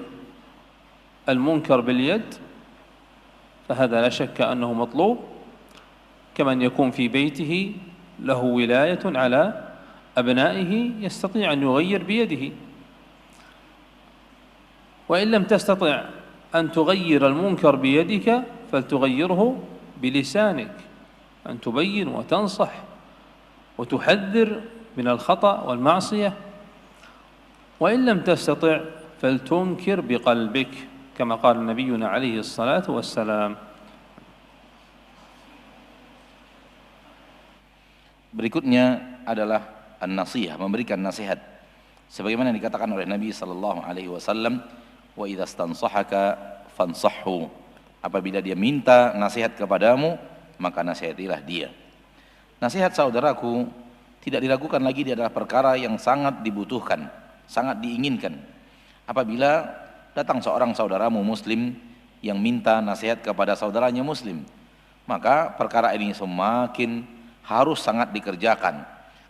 المنكر باليد فهذا لا شك أنه مطلوب، كمن يكون في بيته له ولاية على أبنائه يستطيع أن يغير بيده. وإن لم تستطع أن تغير المنكر بيدك فلتغيره بلسانك، أن تبين وتنصح وتحذر من الخطأ والمعصية. وإن لم تستطع فلتنكر بقلبك كما قال نبينا عليه الصلاة والسلام.
Berikutnya adalah an-nasihah, memberikan nasihat. Sebagaimana dikatakan oleh Nabi sallallahu alaihi wasallam, wa idza stansahaka fansahhu. Apabila dia minta nasihat kepadamu, maka nasihatilah dia. Nasihat saudaraku tidak diragukan lagi, dia adalah perkara yang sangat dibutuhkan, sangat diinginkan. Apabila datang seorang saudaramu muslim yang minta nasihat kepada saudaranya muslim, maka perkara ini semakin harus sangat dikerjakan,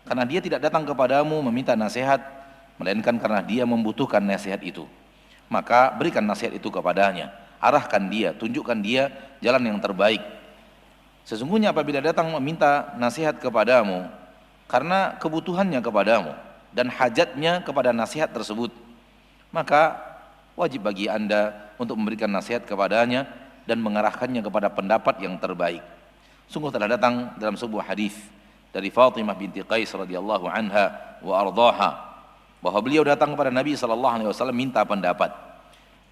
karena dia tidak datang kepadamu meminta nasihat melainkan karena dia membutuhkan nasihat itu. Maka berikan nasihat itu kepadanya, arahkan dia, tunjukkan dia jalan yang terbaik. Sesungguhnya apabila datang meminta nasihat kepadamu karena kebutuhannya kepadamu dan hajatnya kepada nasihat tersebut, maka wajib bagi Anda untuk memberikan nasihat kepadanya dan mengarahkannya kepada pendapat yang terbaik. Sungguh telah datang dalam sebuah hadis dari Fatimah binti Qais radhiyallahu anha wa ardhaha, bahwa beliau datang kepada Nabi sallallahu alaihi wasallam minta pendapat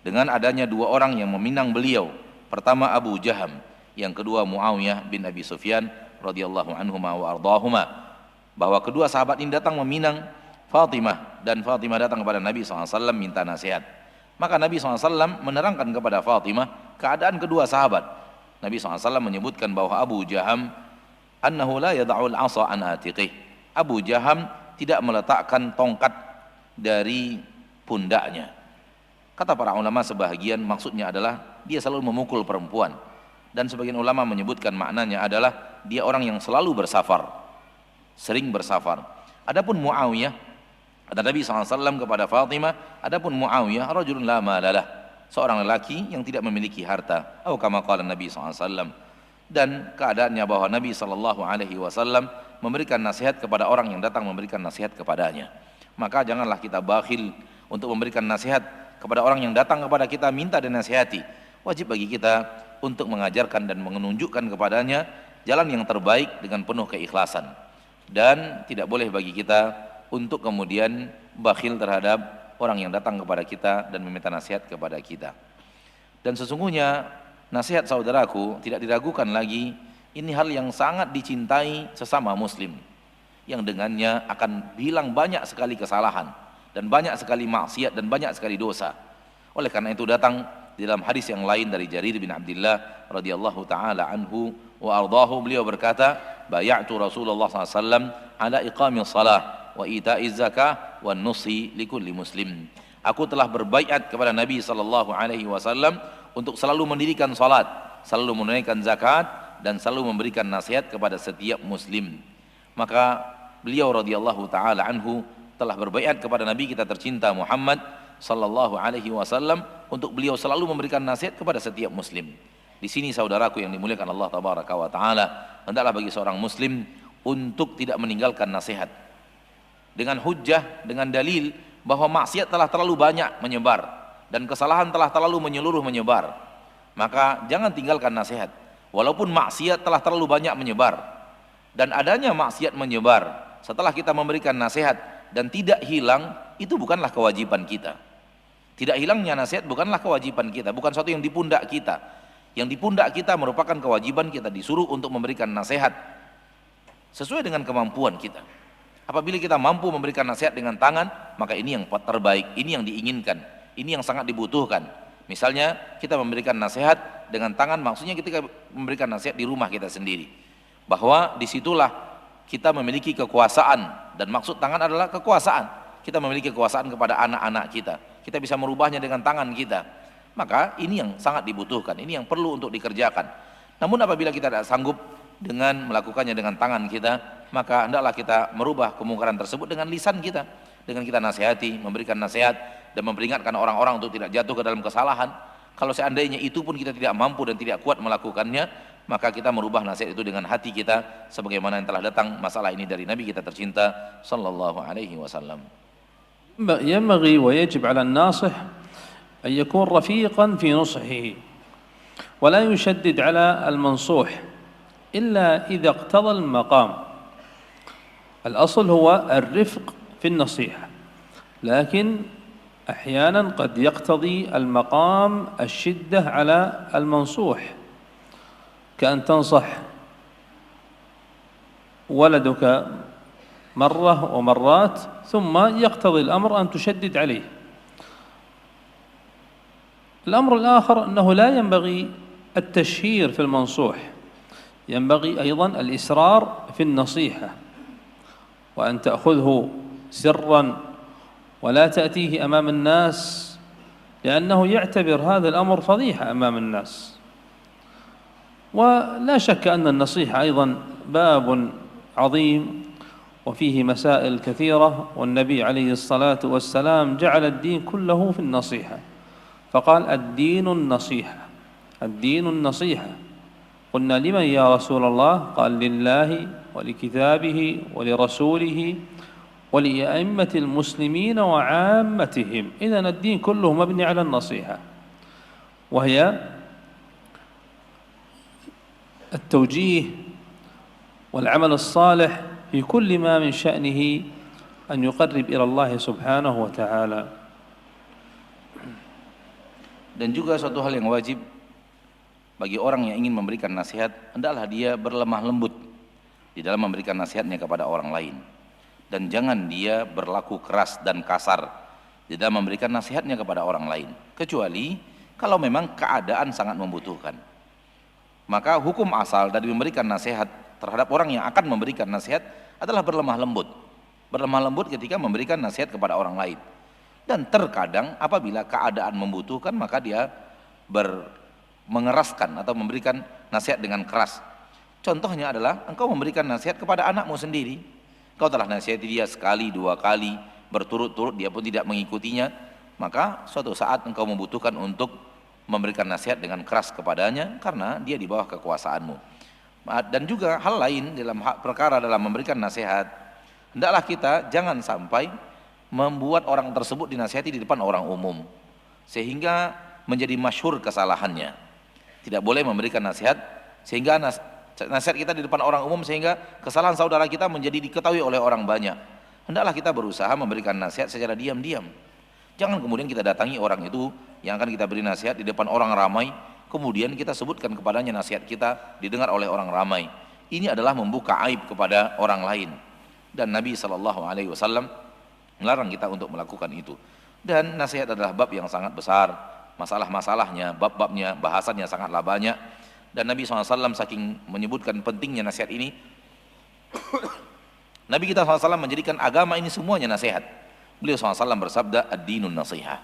dengan adanya dua orang yang meminang beliau. Pertama Abu Jaham, yang kedua Muawiyah bin Abi Sufyan radhiyallahu anhuma wa ardhahuma, bahwa kedua sahabat ini datang meminang Fatimah, dan Fatimah datang kepada Nabi sallallahu alaihi wasallam minta nasihat. Maka Nabi sallallahu alaihi wasallam menerangkan kepada Fatimah keadaan kedua sahabat. Nabi SAW menyebutkan bahwa Abu Jaham annahu la yada'ul asa an atiqih. Abu Jaham tidak meletakkan tongkat dari pundaknya. Kata para ulama sebahagian maksudnya adalah dia selalu memukul perempuan, dan sebagian ulama menyebutkan maknanya adalah dia orang yang selalu bersafar, sering bersafar. Adapun Muawiyah, kata Nabi SAW kepada Fatimah, adapun Muawiyah rajulun la malalah, seorang lelaki yang tidak memiliki harta, atau kama qala Nabi SAW. Dan keadaannya bahwa Nabi SAW memberikan nasihat kepada orang yang datang memberikan nasihat kepadanya. Maka janganlah kita bakhil untuk memberikan nasihat kepada orang yang datang kepada kita minta dinasihati. Wajib bagi kita untuk mengajarkan dan menunjukkan kepadanya jalan yang terbaik dengan penuh keikhlasan. Dan tidak boleh bagi kita untuk kemudian bakhil terhadap orang yang datang kepada kita dan meminta nasihat kepada kita. Dan sesungguhnya nasihat saudaraku tidak diragukan lagi, ini hal yang sangat dicintai sesama muslim, yang dengannya akan hilang banyak sekali kesalahan dan banyak sekali maksiat dan banyak sekali dosa. Oleh karena itu datang di dalam hadis yang lain dari Jarir bin Abdullah radhiyallahu taala anhu wa ardahu, beliau berkata, bay'atu Rasulullah SAW ala iqamis salah wa ita'iz zakah wa nusi likulli muslim. Aku telah berbaiat kepada Nabi sallallahu alaihi wasallam untuk selalu mendirikan salat, selalu menunaikan zakat, dan selalu memberikan nasihat kepada setiap muslim. Maka beliau radhiyallahu taala anhu telah berbaiat kepada Nabi kita tercinta Muhammad sallallahu alaihi wasallam untuk beliau selalu memberikan nasihat kepada setiap muslim. Di sini saudaraku yang dimuliakan Allah tabaraka wa taala, hendaklah bagi seorang muslim untuk tidak meninggalkan nasihat dengan hujjah, dengan dalil bahwa maksiat telah terlalu banyak menyebar dan kesalahan telah terlalu menyeluruh menyebar. Maka jangan tinggalkan nasihat walaupun maksiat telah terlalu banyak menyebar. Dan adanya maksiat menyebar setelah kita memberikan nasihat dan tidak hilang, itu bukanlah kewajiban kita. Tidak hilangnya nasihat bukanlah kewajiban kita, bukan sesuatu yang di pundak kita. Yang di pundak kita merupakan kewajiban kita, disuruh untuk memberikan nasihat sesuai dengan kemampuan kita. Apabila kita mampu memberikan nasihat dengan tangan, maka ini yang terbaik, ini yang diinginkan, ini yang sangat dibutuhkan. Misalnya kita memberikan nasihat dengan tangan, maksudnya ketika memberikan nasihat di rumah kita sendiri, bahwa disitulah kita memiliki kekuasaan, dan maksud tangan adalah kekuasaan. Kita memiliki kekuasaan kepada anak-anak kita bisa merubahnya dengan tangan kita. Maka ini yang sangat dibutuhkan, ini yang perlu untuk dikerjakan. Namun apabila kita tidak sanggup dengan melakukannya dengan tangan kita, maka hendaklah kita merubah kemungkaran tersebut dengan lisan kita, dengan kita nasihati, memberikan nasihat dan memperingatkan orang-orang untuk tidak jatuh ke dalam kesalahan. Kalau seandainya itu pun kita tidak mampu dan tidak kuat melakukannya, maka kita merubah nasihat itu dengan hati kita, sebagaimana yang telah datang masalah ini dari Nabi kita tercinta sallallahu alaihi wasallam.
ينبغي ويجب على الناصح أن يكون رفيقا في نصحه ولا يشدد على المنصوح إلا إذا اقتضى المقام. الأصل هو الرفق في النصيحة، لكن أحيانا قد يقتضي المقام الشدة على المنصوح، كأن تنصح ولدك مرة ومرات ثم يقتضي الأمر أن تشدد عليه. الأمر الآخر أنه لا ينبغي التشهير في المنصوح، ينبغي أيضا الإسرار في النصيحة، وأن تأخذه سرا ولا تأتيه أمام الناس، لأنه يعتبر هذا الأمر فضيحة أمام الناس. ولا شك أن النصيحة أيضا باب عظيم وفيه مسائل كثيرة، والنبي عليه الصلاة والسلام جعل الدين كله في النصيحة، فقال الدين النصيحة، الدين النصيحة. قلنا لمن يا رسول الله؟ قال لله ولكتابه ولرسوله ولأئمة المسلمين وعامتهم. إذن الدين كله مبني على النصيحة، وهي التوجيه والعمل الصالح في كل ما من شأنه أن يقرب إلى الله سبحانه وتعالى.
Dan juga suatu hal yang wajib bagi orang yang ingin memberikan nasihat, hendaklah dia berlemah lembut di dalam memberikan nasihatnya kepada orang lain, dan jangan dia berlaku keras dan kasar di dalam memberikan nasihatnya kepada orang lain, kecuali kalau memang keadaan sangat membutuhkan. Maka hukum asal dari memberikan nasihat terhadap orang yang akan memberikan nasihat adalah berlemah lembut. Berlemah lembut ketika memberikan nasihat kepada orang lain. Dan terkadang apabila keadaan membutuhkan, maka dia mengeraskan atau memberikan nasihat dengan keras. Contohnya adalah engkau memberikan nasihat kepada anakmu sendiri. Engkau telah nasihati dia sekali, dua kali, berturut-turut, dia pun tidak mengikutinya. Maka suatu saat engkau membutuhkan untuk memberikan nasihat dengan keras kepadanya karena dia di bawah kekuasaanmu. Dan juga hal lain dalam perkara dalam memberikan nasihat, hendaklah kita jangan sampai membuat orang tersebut dinasihati di depan orang umum sehingga menjadi masyhur kesalahannya. Tidak boleh memberikan nasihat sehingga nasihat kita di depan orang umum sehingga kesalahan saudara kita menjadi diketahui oleh orang banyak. Hendaklah kita berusaha memberikan nasihat secara diam-diam. Jangan kemudian kita datangi orang itu yang akan kita beri nasihat di depan orang ramai, kemudian kita sebutkan kepadanya nasihat kita didengar oleh orang ramai. Ini adalah membuka aib kepada orang lain. Dan Nabi SAW melarang kita untuk melakukan itu. Dan nasihat adalah bab yang sangat besar, masalah-masalahnya, bab-babnya, bahasannya sangatlah banyak. Dan Nabi SAW saking menyebutkan pentingnya nasihat ini, Nabi kita SAW menjadikan agama ini semuanya nasihat. Beliau SAW bersabda, ad-dinun nasihah.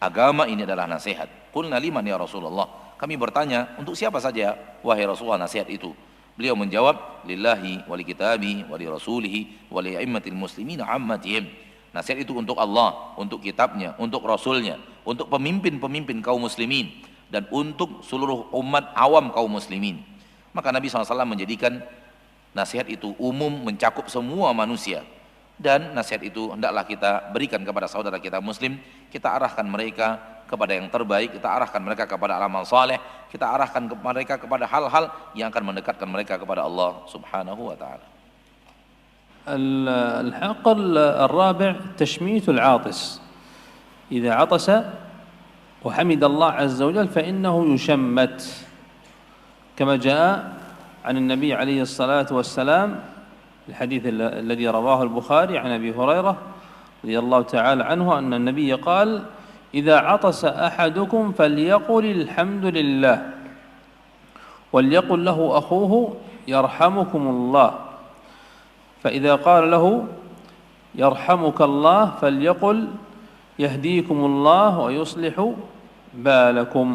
Agama ini adalah nasihat. Qulna liman ya Rasulullah. Kami bertanya, untuk siapa saja wahai Rasulullah nasihat itu? Beliau menjawab, lillahi wa li kitabi wa li rasulihi wa li a'immatil muslimin ammatihim. Nasihat itu untuk Allah, untuk kitabnya, untuk rasulnya, untuk pemimpin-pemimpin kaum muslimin, dan untuk seluruh umat awam kaum muslimin. Maka Nabi SAW menjadikan nasihat itu umum, mencakup semua manusia. Dan nasihat itu hendaklah kita berikan kepada saudara kita muslim. Kita arahkan mereka kepada yang terbaik, kita arahkan mereka kepada amal saleh, kita arahkan mereka kepada hal-hal yang akan mendekatkan mereka kepada Allah Subhanahu wa taala.
الحق الرابع تشميت العاطس. إذا عطس وحمد الله عز وجل فإنه يشمت كما جاء عن النبي عليه الصلاة والسلام الحديث الذي رواه البخاري عن أبي هريرة رضي الله تعالى عنه أن النبي قال إذا عطس أحدكم فليقل الحمد لله وليقل له أخوه يرحمكم الله فإذا قال له يرحمك الله فليقل يهديكم الله ويصلح بالكم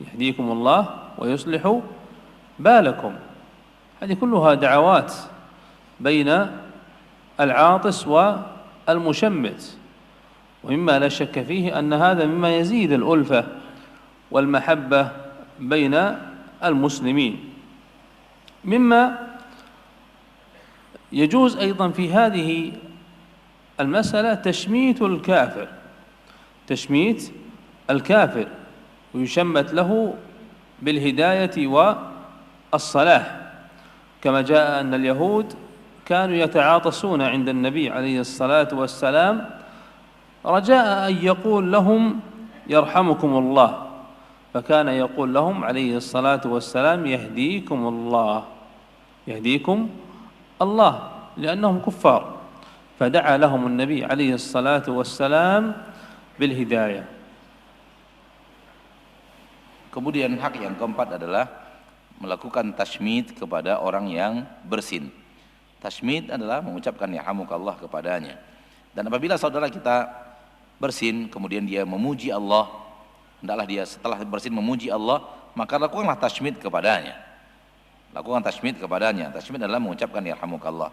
يهديكم الله ويصلح بالكم. هذه كلها دعوات بين العاطس والمشمت، ومما لا شك فيه أن هذا مما يزيد الألفة والمحبة بين المسلمين. مما يجوز أيضا في هذه المسألة تشميت الكافر، تشميت الكافر ويشمت له بالهداية والصلاح، كما جاء أن اليهود كانوا يتعاطسون عند النبي عليه الصلاة والسلام رجاء أن يقول لهم يرحمكم الله، فكان يقول لهم عليه الصلاة والسلام يهديكم الله يهديكم الله لأنهم كفار، فدعا لهم النبي عليه الصلاة والسلام بالهداية.
Kemudian hak yang keempat adalah melakukan tashmid kepada orang yang bersin. Tashmid adalah mengucapkan yarhamukallah kepadanya. Dan apabila saudara kita bersin kemudian dia memuji Allah, hendaklah dia setelah bersin memuji Allah, maka lakukanlah tashmid kepadanya. Lakukan tashmid kepadanya. Tashmid adalah mengucapkan yarhamukallah.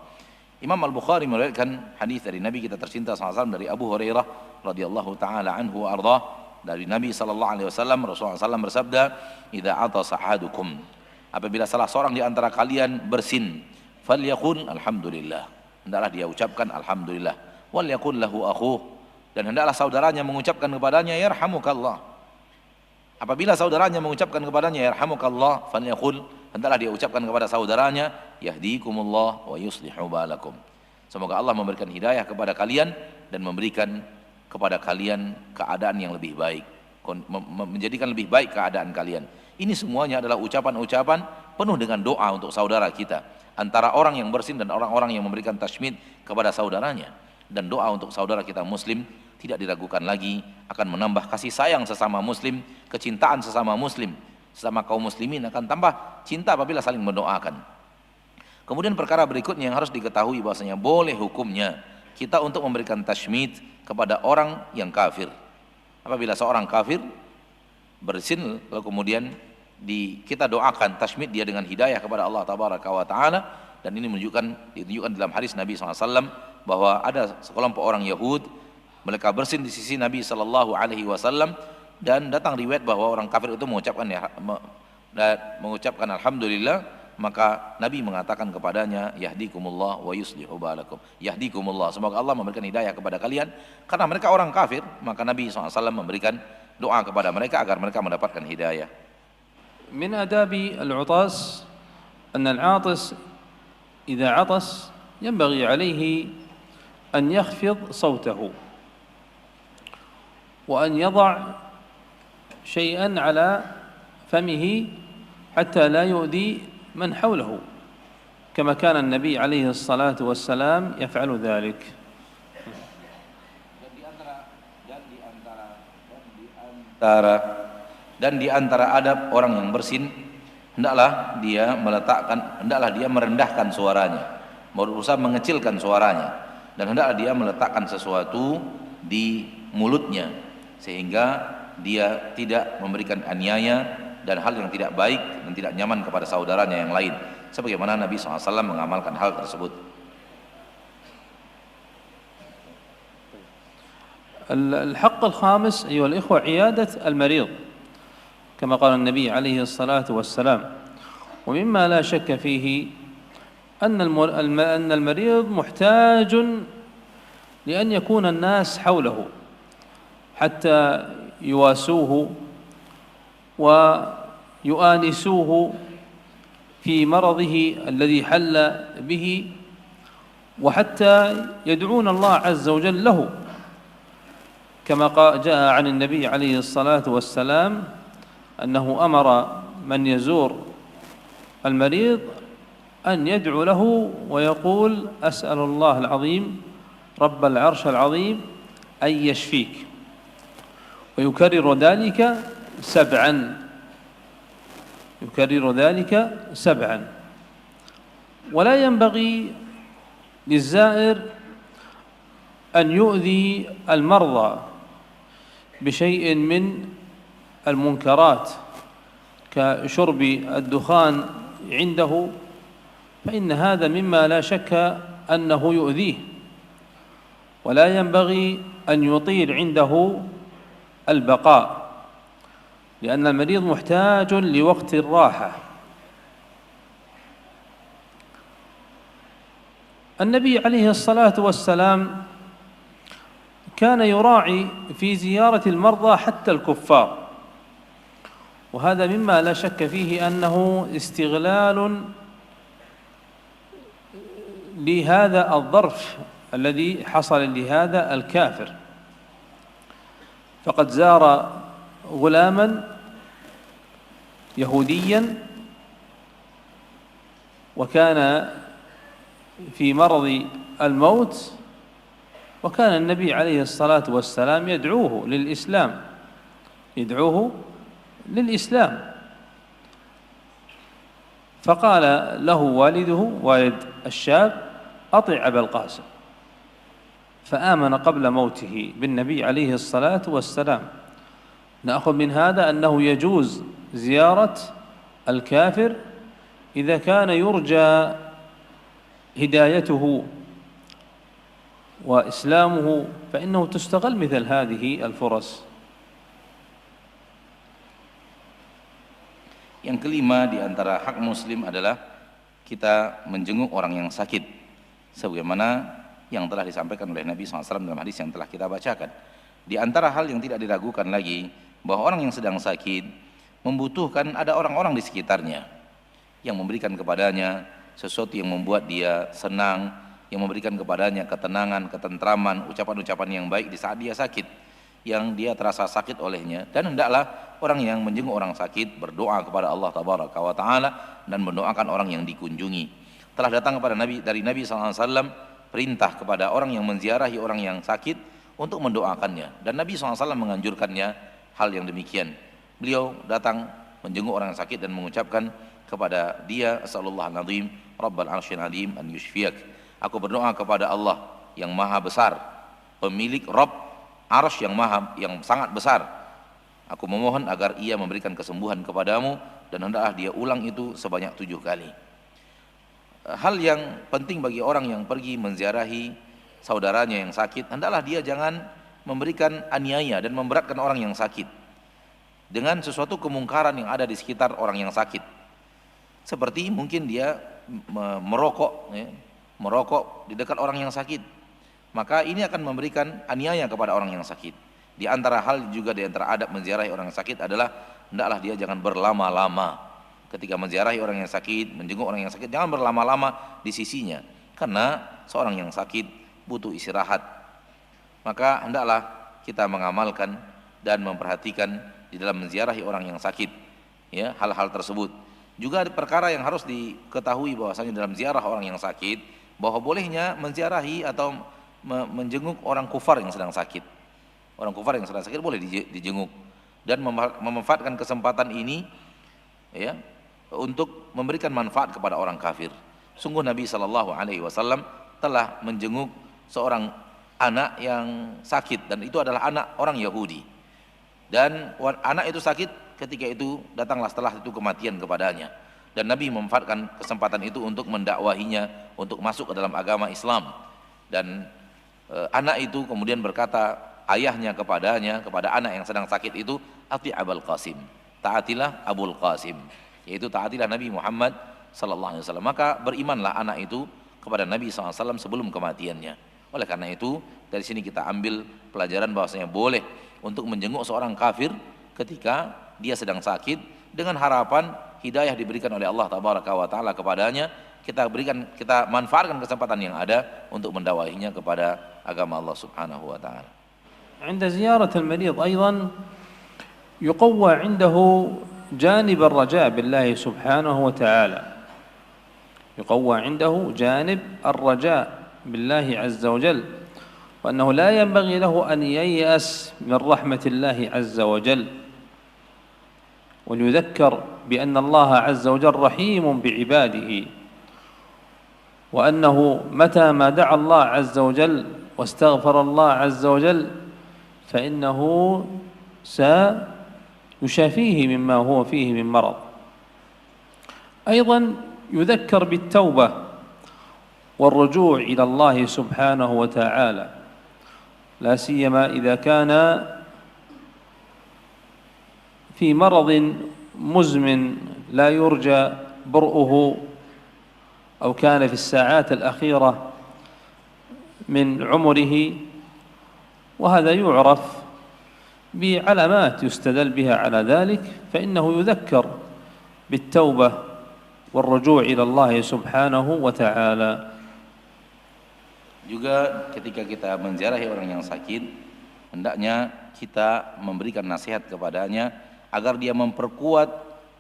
Imam Al-Bukhari meriwayatkan hadis dari Nabi kita tercinta SAW dari Abu Hurairah radhiyallahu taala anhu wa ardhah, dari Nabi sallallahu alaihi wasallam, Rasulullah SAW bersabda, "Idza atasa ahadukum," apabila salah seorang di antara kalian bersin, falyaqul alhamdulillah, hendaklah dia ucapkan alhamdulillah, wal yaqul lahu akhuh, dan hendaklah saudaranya mengucapkan kepadanya yarhamukallah. Apabila saudaranya mengucapkan kepadanya yarhamukallah, falyaqul, hendaklah dia ucapkan kepada saudaranya yahdikumullah wa yuslihu balakum. Semoga Allah memberikan hidayah kepada kalian dan memberikan kepada kalian keadaan yang lebih baik, menjadikan lebih baik keadaan kalian. Ini semuanya adalah ucapan-ucapan penuh dengan doa untuk saudara kita, antara orang yang bersin dan orang-orang yang memberikan tashmid kepada saudaranya. Dan doa untuk saudara kita muslim tidak diragukan lagi akan menambah kasih sayang sesama muslim, kecintaan sesama muslim, sesama kaum muslimin akan tambah cinta apabila saling mendoakan. Kemudian perkara berikutnya yang harus diketahui bahwasanya boleh hukumnya kita untuk memberikan tashmid kepada orang yang kafir. Apabila seorang kafir bersin lalu kemudian kita doakan tashmid dia dengan hidayah kepada Allah tabaraka wa taala, dan ini ditunjukkan dalam hadis Nabi SAW bahwa ada sekelompok orang Yahud, mereka bersin di sisi Nabi sallallahu alaihi wasallam, dan datang riwayat bahwa orang kafir itu mengucapkan alhamdulillah, maka Nabi mengatakan kepadanya yahdikumullah wa yuslihu balakum, yahdikumullah, semoga Allah memberikan hidayah kepada kalian. Karena mereka orang kafir, maka Nabi SAW memberikan doa kepada mereka agar mereka mendapatkan hidayah.
من آداب العطاس أن العاطس إذا عطس ينبغي عليه أن يخفض صوته وأن يضع شيئا على فمه حتى لا يؤذي من حوله، كما كان النبي عليه الصلاة والسلام يفعل ذلك.
Dan di antara adab orang yang bersin, hendaklah dia merendahkan suaranya, berusaha mengecilkan suaranya, dan hendaklah dia meletakkan sesuatu di mulutnya sehingga dia tidak memberikan aniaya dan hal yang tidak baik dan tidak nyaman kepada saudaranya yang lain, sebagaimana Nabi SAW mengamalkan hal tersebut.
الحق الخامس أيها الإخوة عيادة المريض كما قال النبي عليه الصلاة والسلام، ومما لا شك فيه أن المريض محتاج لأن يكون الناس حوله حتى يواسوه ويؤانسوه في مرضه الذي حل به، وحتى يدعون الله عز وجل له، كما جاء عن النبي عليه الصلاة والسلام أنه أمر من يزور المريض أن يدعو له ويقول أسأل الله العظيم رب العرش العظيم أن يشفيك، ويكرر ذلك 7. ولا ينبغي للزائر أن يؤذي المرضى بشيء من المنكرات كشرب الدخان عنده، فإن هذا مما لا شك أنه يؤذيه، ولا ينبغي أن يطيل عنده البقاء، لأن المريض محتاج لوقت الراحة. النبي عليه الصلاة والسلام كان يراعي في زيارة المرضى حتى الكفار، وهذا مما لا شك فيه أنه استغلال لهذا الظرف الذي حصل لهذا الكافر، فقد زار غلاما يهوديا وكان في مرض الموت، وكان النبي عليه الصلاة والسلام يدعوه للإسلام، فقال له والده والد الشاب أطع أبا القاسم، فآمن قبل موته بالنبي عليه الصلاة والسلام. نأخذ من هذا أنه يجوز زيارة الكافر إذا كان يرجى هدايته وإسلامه، فإنه تستغل مثل هذه الفرص.
Yang kelima di antara hak muslim adalah kita menjenguk orang yang sakit, sebagaimana yang telah disampaikan oleh Nabi SAW dalam hadis yang telah kita bacakan. Di antara hal yang tidak diragukan lagi, bahwa orang yang sedang sakit membutuhkan ada orang-orang di sekitarnya yang memberikan kepadanya sesuatu yang membuat dia senang, yang memberikan kepadanya ketenangan, ketentraman, ucapan-ucapan yang baik di saat dia sakit, yang dia terasa sakit olehnya. Dan hendaklah orang yang menjenguk orang sakit berdoa kepada Allah Tabaraka wa Ta'ala dan mendoakan orang yang dikunjungi. Telah datang kepada dari Nabi SAW perintah kepada orang yang menziarahi orang yang sakit untuk mendoakannya, dan Nabi SAW menganjurkannya hal yang demikian. Beliau datang menjenguk orang yang sakit dan mengucapkan kepada dia, Asallallahu al-Azim Rabbal Arsyil Azim an yushfiyak, aku berdoa kepada Allah yang maha besar, pemilik Rabb Arsy yang sangat besar, aku memohon agar ia memberikan kesembuhan kepadamu, dan hendaklah dia ulang itu sebanyak 7 kali. Hal yang penting bagi orang yang pergi menziarahi saudaranya yang sakit, hendaklah dia jangan memberikan aniaya dan memberatkan orang yang sakit dengan sesuatu kemungkaran yang ada di sekitar orang yang sakit, seperti mungkin dia merokok di dekat orang yang sakit, maka ini akan memberikan aniaya kepada orang yang sakit. Di antara hal juga, di antara adab menziarahi orang yang sakit adalah hendaklah dia jangan berlama-lama ketika menziarahi orang yang sakit, menjenguk orang yang sakit, jangan berlama-lama di sisinya, karena seorang yang sakit butuh istirahat. Maka hendaklah kita mengamalkan dan memperhatikan di dalam menziarahi orang yang sakit, ya, hal-hal tersebut. Juga perkara yang harus diketahui bahwasanya dalam ziarah orang yang sakit, bahwa bolehnya menziarahi atau menjenguk orang kufar yang sedang sakit. Orang kufar yang sedang sakit boleh dijenguk, dan memanfaatkan kesempatan ini, ya, untuk memberikan manfaat kepada orang kafir. Sungguh Nabi SAW telah menjenguk seorang anak yang sakit, dan itu adalah anak orang Yahudi. Dan anak itu sakit, ketika itu datanglah setelah itu kematian kepadanya, dan Nabi memanfaatkan kesempatan itu untuk mendakwahinya untuk masuk ke dalam agama Islam. Dan anak itu kemudian berkata, ayahnya kepada anak yang sedang sakit itu, ati Abul Qasim, taatilah Abul Qasim, yaitu taatilah Nabi Muhammad sallallahu alaihi wasallam. Maka berimanlah anak itu kepada Nabi sallallahu alaihi wasallam sebelum kematiannya. Oleh karena itu, dari sini kita ambil pelajaran bahwasanya boleh untuk menjenguk seorang kafir ketika dia sedang sakit, dengan harapan hidayah diberikan oleh Allah tabaraka wa taala kepadanya. Kita manfaatkan kesempatan yang ada untuk mendakwahinya kepada agama Allah subhanahu wa taala.
عند زيارة المريض أيضا يقوى عنده جانب الرجاء بالله سبحانه وتعالى، يقوى عنده جانب الرجاء بالله عز وجل، وأنه لا ينبغي له أن ييأس من رحمة الله عز وجل، وليذكر بأن الله عز وجل رحيم بعباده، وأنه متى ما دعا الله عز وجل واستغفر الله عز وجل فإنه سيشافيه مما هو فيه من مرض. أيضا يذكر بالتوبة والرجوع إلى الله سبحانه وتعالى، لا سيما إذا كان في مرض مزمن لا يرجى برؤه، أو كان في الساعات الأخيرة من عمره، وهذا يعرف بعلامات يستدل بها على ذلك، فإنه يذكر بالتوبة والرجوع إلى الله سبحانه وتعالى.
Juga ketika kita menziarahi orang yang sakit, hendaknya kita memberikan nasihat kepadanya agar dia memperkuat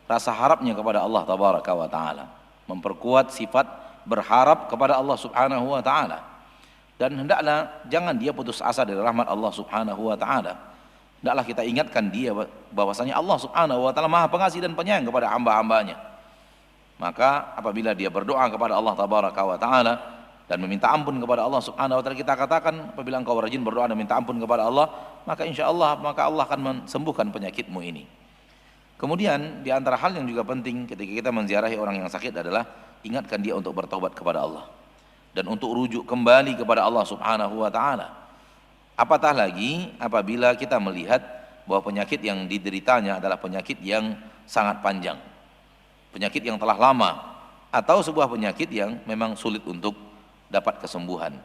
rasa harapnya kepada Allah tabaraka wa taala, memperkuat sifat berharap kepada Allah subhanahu wa taala. Dan hendaklah jangan dia putus asa dari rahmat Allah subhanahu wa ta'ala. Hendaklah kita ingatkan dia bahwasanya Allah subhanahu wa ta'ala maha pengasih dan penyayang kepada hamba-hambanya. Maka apabila dia berdoa kepada Allah tabaraka wa ta'ala dan meminta ampun kepada Allah subhanahu wa ta'ala, kita katakan, apabila engkau rajin berdoa dan minta ampun kepada Allah, maka insya Allah Allah akan sembuhkan penyakitmu ini. Kemudian di antara hal yang juga penting ketika kita menziarahi orang yang sakit adalah ingatkan dia untuk bertobat kepada Allah dan untuk rujuk kembali kepada Allah subhanahu wa ta'ala. Apatah lagi apabila kita melihat bahwa penyakit yang dideritanya adalah penyakit yang sangat panjang, penyakit yang telah lama, atau sebuah penyakit yang memang sulit untuk dapat kesembuhan.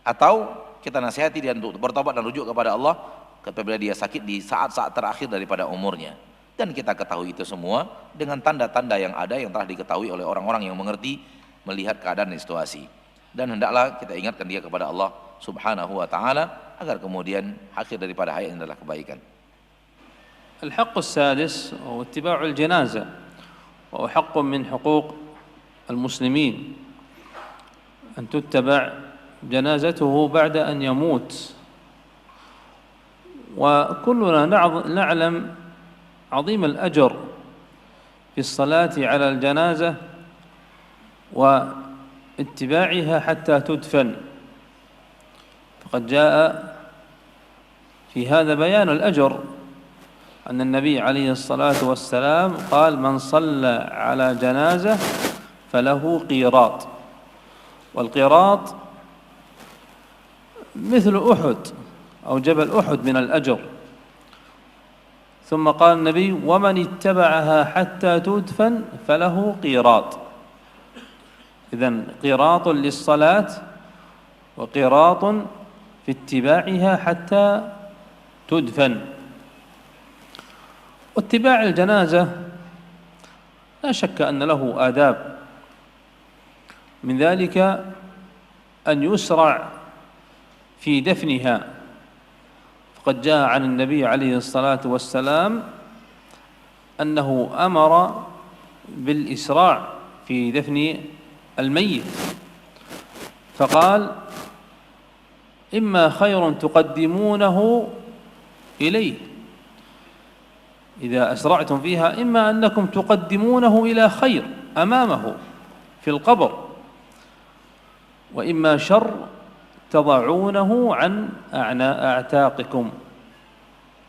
Atau kita nasihati dia untuk bertobat dan rujuk kepada Allah apabila dia sakit di saat-saat terakhir daripada umurnya. Dan kita ketahui itu semua dengan tanda-tanda yang ada, yang telah diketahui oleh orang-orang yang mengerti melihat keadaan dan situasi. Dan hendaklah kita ingatkan dia kepada Allah subhanahu wa ta'ala agar kemudian akhir daripada hayat ini adalah kebaikan.
الحق السادس هو اتباع الجنازة، وهو حق من حقوق المسلمين أن تتبع جنازته بعد أن يموت. وكلنا نعلم عظيم الأجر في الصلاة على الجنازة واتباعها حتى تدفن، فقد جاء في هذا بيان الأجر، أن النبي عليه الصلاة والسلام قال: من صلى على جنازة فله قيراط، والقيراط مثل أحد أو جبل أحد من الأجر. ثم قال النبي: ومن اتبعها حتى تدفن فله قيراط. إذن قيراط للصلاة وقيراط في اتباعها حتى تدفن. واتباع الجنازة لا شك أن له آداب، من ذلك أن يسرع في دفنها، فقد جاء عن النبي عليه الصلاة والسلام أنه أمر بالإسراع في دفن الميت، فقال: إما خير تقدمونه إليه، إذا أسرعتم فيها إما أنكم تقدمونه إلى خير أمامه في القبر، وإما شر تضعونه عن أعتاقكم،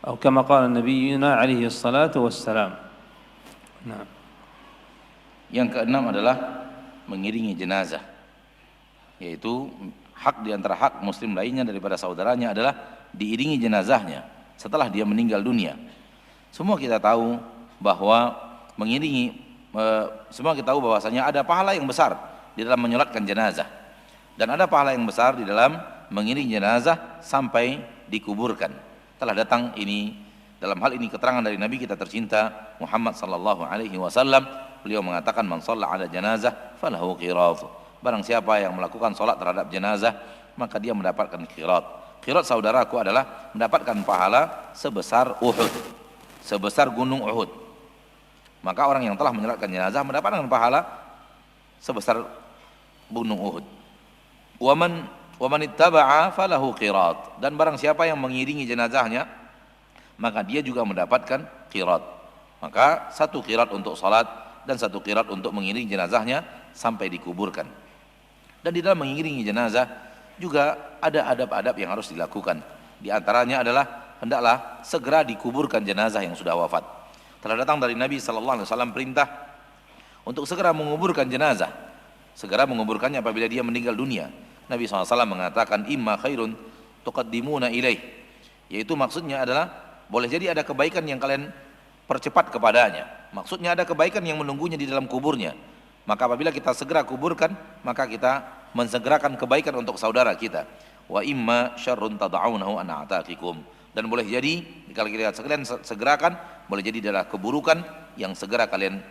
أو كما قال نبينا عليه الصلاة والسلام. Nah.
Yang keenam adalah mengiringi jenazah, yaitu hak di antara hak muslim lainnya daripada saudaranya adalah diiringi jenazahnya setelah dia meninggal dunia. Semua kita tahu bahwa semua kita tahu bahwasanya ada pahala yang besar di dalam menyolatkan jenazah, dan ada pahala yang besar di dalam mengiringi jenazah sampai dikuburkan. Telah datang ini dalam hal ini keterangan dari Nabi kita tercinta Muhammad sallallahu alaihi wasallam. Beliau mengatakan, man shalla ala janazah falahu qirat. Barang siapa yang melakukan salat terhadap jenazah, maka dia mendapatkan qirat. Qirat, saudaraku, adalah mendapatkan pahala sebesar Uhud, sebesar gunung Uhud. Maka orang yang telah menyolatkan jenazah mendapatkan pahala sebesar gunung Uhud. Waman ittaba'a falahu qirat. Dan barang siapa yang mengiringi jenazahnya, maka dia juga mendapatkan qirat. Maka satu qirat untuk salat dan satu qirat untuk mengiringi jenazahnya sampai dikuburkan. Dan di dalam mengiringi jenazah juga ada adab-adab yang harus dilakukan. Di antaranya adalah hendaklah segera dikuburkan jenazah yang sudah wafat. Telah datang dari Nabi sallallahu alaihi wasallam perintah untuk segera menguburkan jenazah, segera menguburkannya apabila dia meninggal dunia. Nabi SAW mengatakan, imma khairun tuqaddimuna ilaih, yaitu maksudnya adalah boleh jadi ada kebaikan yang kalian percepat kepadanya. Maksudnya ada kebaikan yang menunggunya di dalam kuburnya. Maka apabila kita segera kuburkan, maka kita mensegerakan kebaikan untuk saudara kita. Wa imma syarrun tad'aunahu an a'taqikum. Dan boleh jadi kalau kita sekalian segerakan, boleh jadi adalah keburukan yang segera kalian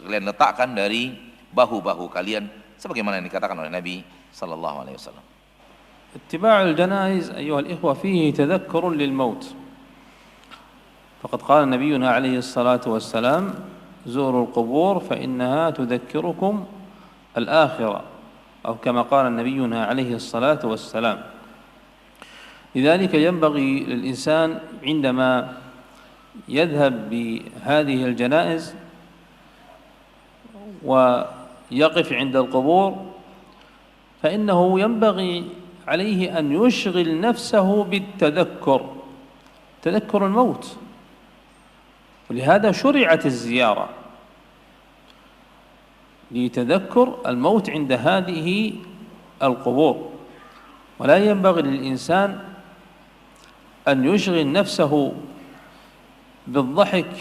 letakkan dari bahu-bahu kalian, sebagaimana yang dikatakan oleh Nabi sallallahu alaihi wasallam.
اتباع الجنائز أيها الإخوة فيه تذكر للموت، فقد قال نبينا عليه الصلاة والسلام: زوروا القبور فإنها تذكركم الآخرة، أو كما قال نبينا عليه الصلاة والسلام. لذلك ينبغي للإنسان عندما يذهب بهذه الجنائز ويقف عند القبور فإنه ينبغي عليه أن يشغل نفسه بالتذكر، تذكر الموت. ولهذا شرعت الزيارة لتذكر الموت عند هذه القبور، ولا ينبغي للإنسان أن يشغل نفسه بالضحك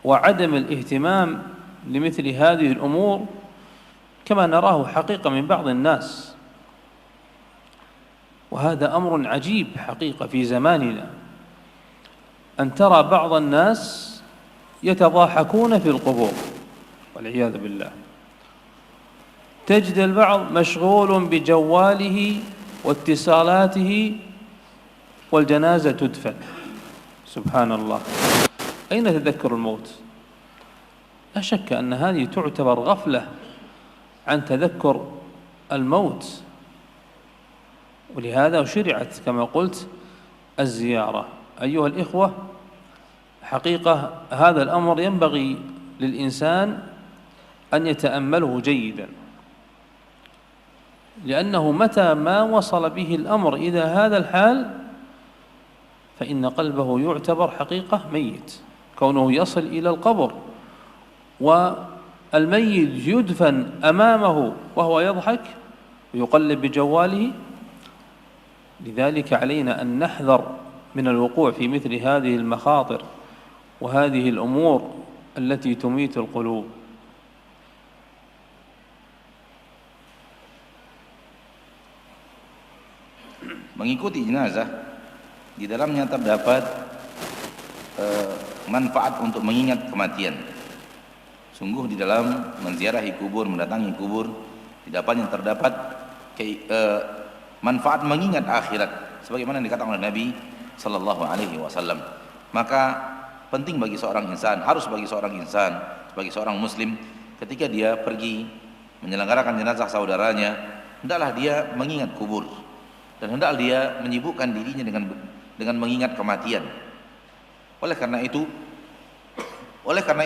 وعدم الاهتمام لمثل هذه الأمور كما نراه حقيقة من بعض الناس. وهذا أمر عجيب حقيقة في زماننا، أن ترى بعض الناس يتضاحكون في القبور والعياذ بالله. تجد البعض مشغول بجواله واتصالاته والجنازة تدفن. سبحان الله، أين تذكر الموت؟ لا شك أن هذه تعتبر غفلة عن تذكر الموت، ولهذا شرعت كما قلت الزيارة. أيها الإخوة، حقيقة هذا الأمر ينبغي للإنسان أن يتأمله جيدا، لأنه متى ما وصل به الأمر إلى هذا الحال فإن قلبه يعتبر حقيقة ميت، كونه يصل إلى القبر والميت يدفن أمامه وهو يضحك ويقلب بجواله. لذلك علينا أن نحذر من الوقوع في مثل هذه المخاطر وهذه الأمور التي تميت القلوب.
Mengikuti jenazah di dalamnya terdapat manfaat untuk mengingat kematian. Sungguh di dalam menziarahi kubur, mendatangi kubur, terdapat manfaat mengingat akhirat sebagaimana dikatakan oleh Nabi sallallahu alaihi wasallam. Maka penting bagi seorang insan, harus bagi seorang insan, bagi seorang muslim, ketika dia pergi menyelenggarakan jenazah saudaranya, hendaklah dia mengingat kubur dan hendaklah dia menyibukkan dirinya dengan mengingat kematian. Oleh karena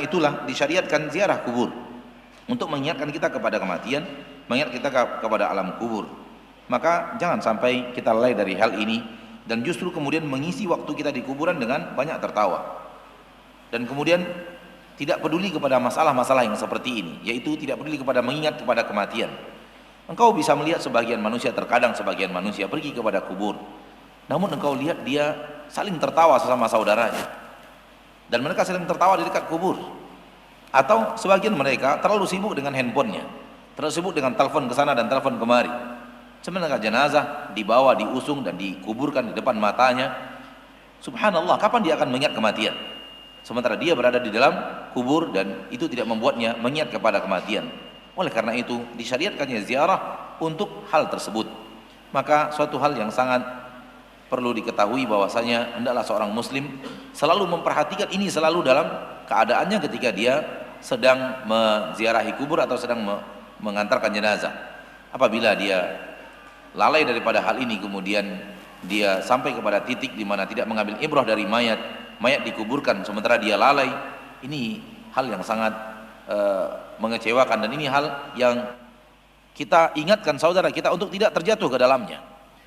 itulah disyariatkan ziarah kubur untuk mengingatkan kita kepada kematian, mengingat kita kepada alam kubur. Maka jangan sampai kita lalai dari hal ini dan justru kemudian mengisi waktu kita di kuburan dengan banyak tertawa dan kemudian tidak peduli kepada masalah-masalah yang seperti ini, yaitu tidak peduli kepada mengingat kepada kematian. Engkau bisa melihat terkadang sebagian manusia pergi kepada kubur, namun engkau lihat dia saling tertawa sesama saudaranya dan mereka saling tertawa di dekat kubur. Atau sebagian mereka terlalu sibuk dengan handphonenya, terlalu sibuk dengan telepon ke sana dan telepon kemari, sementara jenazah dibawa, diusung dan dikuburkan di depan matanya. Subhanallah, kapan dia akan mengingat kematian? Sementara dia berada di dalam kubur dan itu tidak membuatnya mengingat kepada kematian. Oleh karena itu disyariatkannya ziarah untuk hal tersebut. Maka suatu hal yang sangat perlu diketahui bahwasanya hendaklah seorang muslim selalu memperhatikan ini, selalu dalam keadaannya ketika dia sedang menziarahi kubur atau sedang mengantarkan jenazah. Apabila dia lalai daripada hal ini, kemudian dia sampai kepada titik di mana tidak mengambil ibrah dari mayat dikuburkan sementara dia lalai, ini hal yang sangat mengecewakan dan ini hal yang kita ingatkan saudara kita untuk tidak terjatuh ke dalamnya,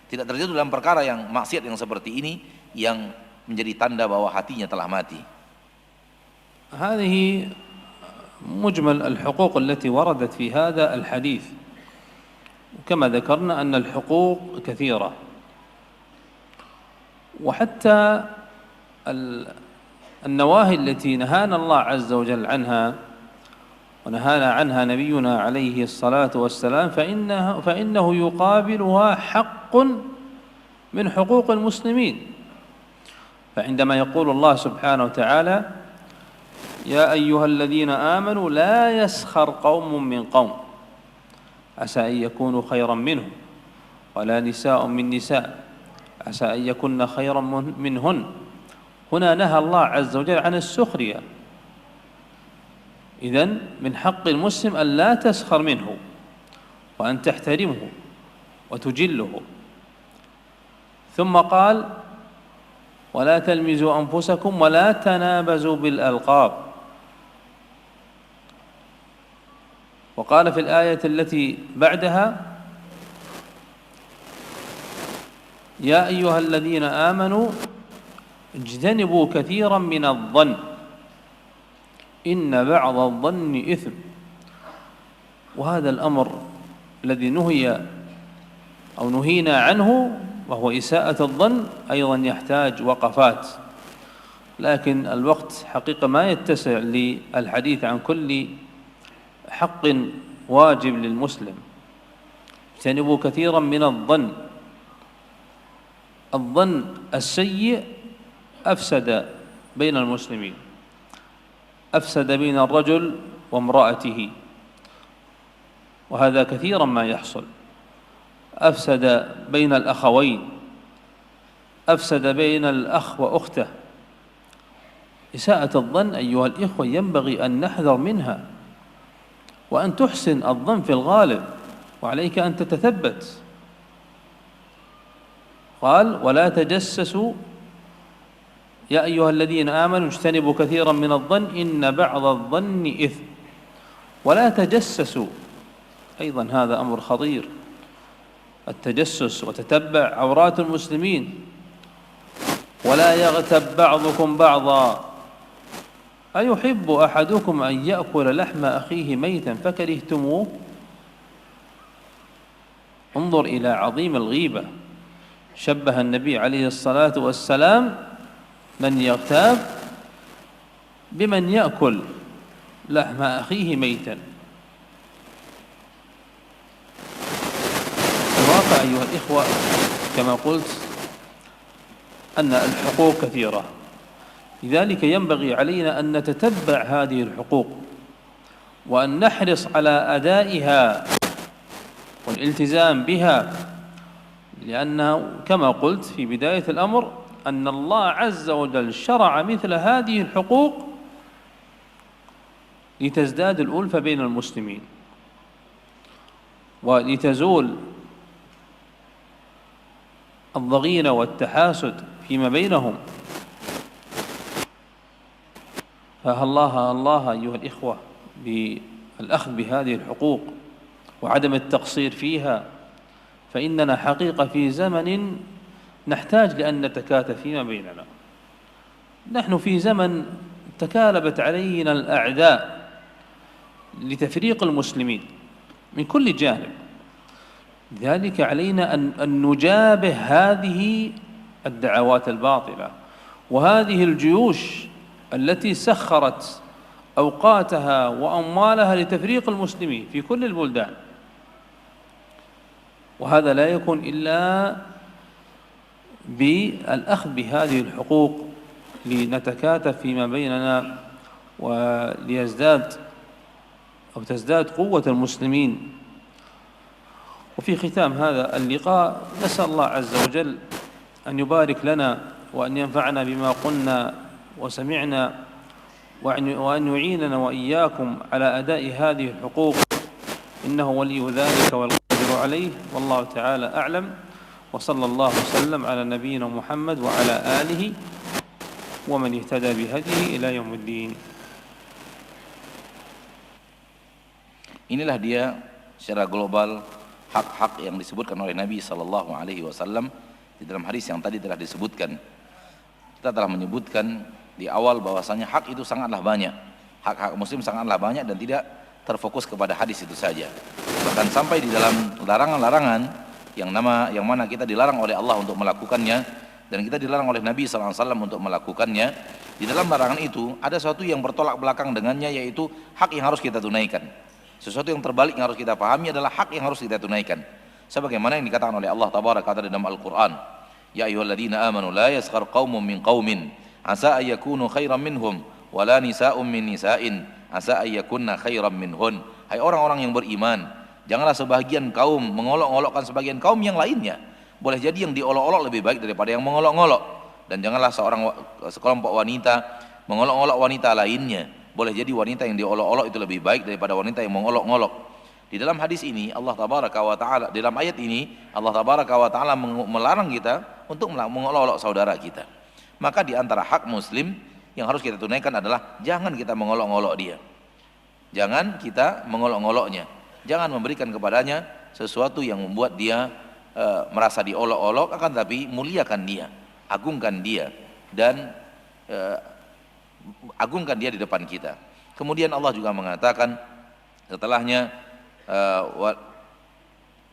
tidak terjatuh dalam perkara yang maksiat yang seperti ini yang menjadi tanda bahwa hatinya telah mati.
هذه مجمل الحقوق التي وردت في هذا الحديث، كما ذكرنا أن الحقوق كثيرة، وحتى النواهي التي نهانا الله عز وجل عنها ونهانا عنها نبينا عليه الصلاة والسلام فإنه يقابلها حق من حقوق المسلمين. فعندما يقول الله سبحانه وتعالى يا أيها الذين آمنوا لا يسخر قوم من قوم عسى أن يكونوا خيرا منهم ولا نساء من نساء عسى أن يكن خيرا منهن. هنا نهى الله عز وجل عن السخرية. إذن من حق المسلم أن لا تسخر منه وأن تحترمه وتجله. ثم قال ولا تلمزوا أنفسكم ولا تنابزوا بالألقاب. وقال في الآية التي بعدها يا أيها الذين آمنوا اجتنبوا كثيرا من الظن إن بعض الظن إثم. وهذا الأمر الذي نهينا عنه وهو إساءة الظن أيضا يحتاج وقفات، لكن الوقت حقيقة ما يتسع للحديث عن كل حق واجب للمسلم. اجتنبوا كثيرا من الظن السيء أفسد بين المسلمين، أفسد بين الرجل وامرأته، وهذا كثيرا ما يحصل. أفسد بين الأخوين، أفسد بين الأخ وأخته. إساءة الظن أيها الإخوة ينبغي أن نحذر منها وأن تحسن الظن في الغالب، وعليك أن تتثبت. قال ولا تجسسوا يا أيها الذين آمنوا اجتنبوا كثيرا من الظن إن بعض الظن إثم. ولا تجسسوا، أيضا هذا أمر خطير، التجسس وتتبع عورات المسلمين. ولا يغتب بعضكم بعضا أيحب أحدكم أن يأكل لحم أخيه ميتا فكرهتموه. انظر إلى عظيم الغيبة. شبه النبي عليه الصلاة والسلام من يغتاب بمن يأكل لحم أخيه ميتا. الواقع أيها الإخوة كما قلت أن الحقوق كثيرة، لذلك ينبغي علينا أن نتتبع هذه الحقوق وأن نحرص على أدائها والالتزام بها، لأنه كما قلت في بداية الأمر أن الله عز وجل شرع مثل هذه الحقوق لتزداد الألفة بين المسلمين ولتزول الضغينة والتحاسد فيما بينهم. الله أيها الإخوة بالأخذ بهذه الحقوق وعدم التقصير فيها، فإننا حقيقة في زمن نحتاج لأن نتكاتف فيما بيننا. نحن في زمن تكالبت علينا الأعداء لتفريق المسلمين من كل جانب، لذلك علينا أن نجابه هذه الدعوات الباطلة وهذه الجيوش التي سخرت أوقاتها وأموالها لتفريق المسلمين في كل البلدان. وهذا لا يكون إلا بالأخذ بهذه الحقوق لنتكاتف فيما بيننا تزداد قوة المسلمين. وفي ختام هذا اللقاء نسأل الله عز وجل أن يبارك لنا وأن ينفعنا بما قلنا وسمعنا، وأن يعيننا وإياكم على أداء هذه الحقوق، إنه ولي ذلك والقادر عليه، والله تعالى أعلم. وصلى الله وسلم على نبينا محمد وعلى آله ومن اهتدى بهديه إلى يوم الدين.
Inilah dia secara global hak-hak yang disebutkan oleh Nabi Sallallahu Alaihi Wasallam di dalam hadis yang tadi telah disebutkan. Kita telah menyebutkan di awal bahwasanya hak itu sangatlah banyak, hak-hak muslim sangatlah banyak dan tidak terfokus kepada hadis itu saja. Bahkan sampai di dalam larangan-larangan yang mana kita dilarang oleh Allah untuk melakukannya dan kita dilarang oleh Nabi Sallallahu Alaihi Wasallam untuk melakukannya. Di dalam larangan itu ada sesuatu yang bertolak belakang dengannya, yaitu hak yang harus kita tunaikan. Sesuatu yang terbalik yang harus kita pahami adalah hak yang harus kita tunaikan. Sebagaimana yang dikatakan oleh Allah Tabaraka wa Ta'ala dalam Al-Quran, Ya ayyuhalladzina amanu la yaskhar qaumun min qaumin asa ayyakunu khairan minhum wala nisa'un min nisa'in asa ayyakunna khairan minhun. Hai orang-orang yang beriman, janganlah sebagian kaum mengolok-olokkan sebagian kaum yang lainnya. Boleh jadi yang diolok-olok lebih baik daripada yang mengolok-olok. Dan janganlah sekelompok wanita mengolok-olok wanita lainnya. Boleh jadi wanita yang diolok-olok itu lebih baik daripada wanita yang mengolok-olok. Di dalam hadis ini Allah Tabaraka wa Ta'ala, dalam ayat ini Allah Tabaraka wa Ta'ala melarang kita untuk mengolok-olok saudara kita. Maka di antara hak muslim yang harus kita tunaikan adalah jangan kita mengolok-olok dia. Jangan kita mengolok-oloknya. Jangan memberikan kepadanya sesuatu yang membuat dia merasa diolok-olok, akan tapi muliakan dia, agungkan dia, dan agungkan dia di depan kita. Kemudian Allah juga mengatakan setelahnya,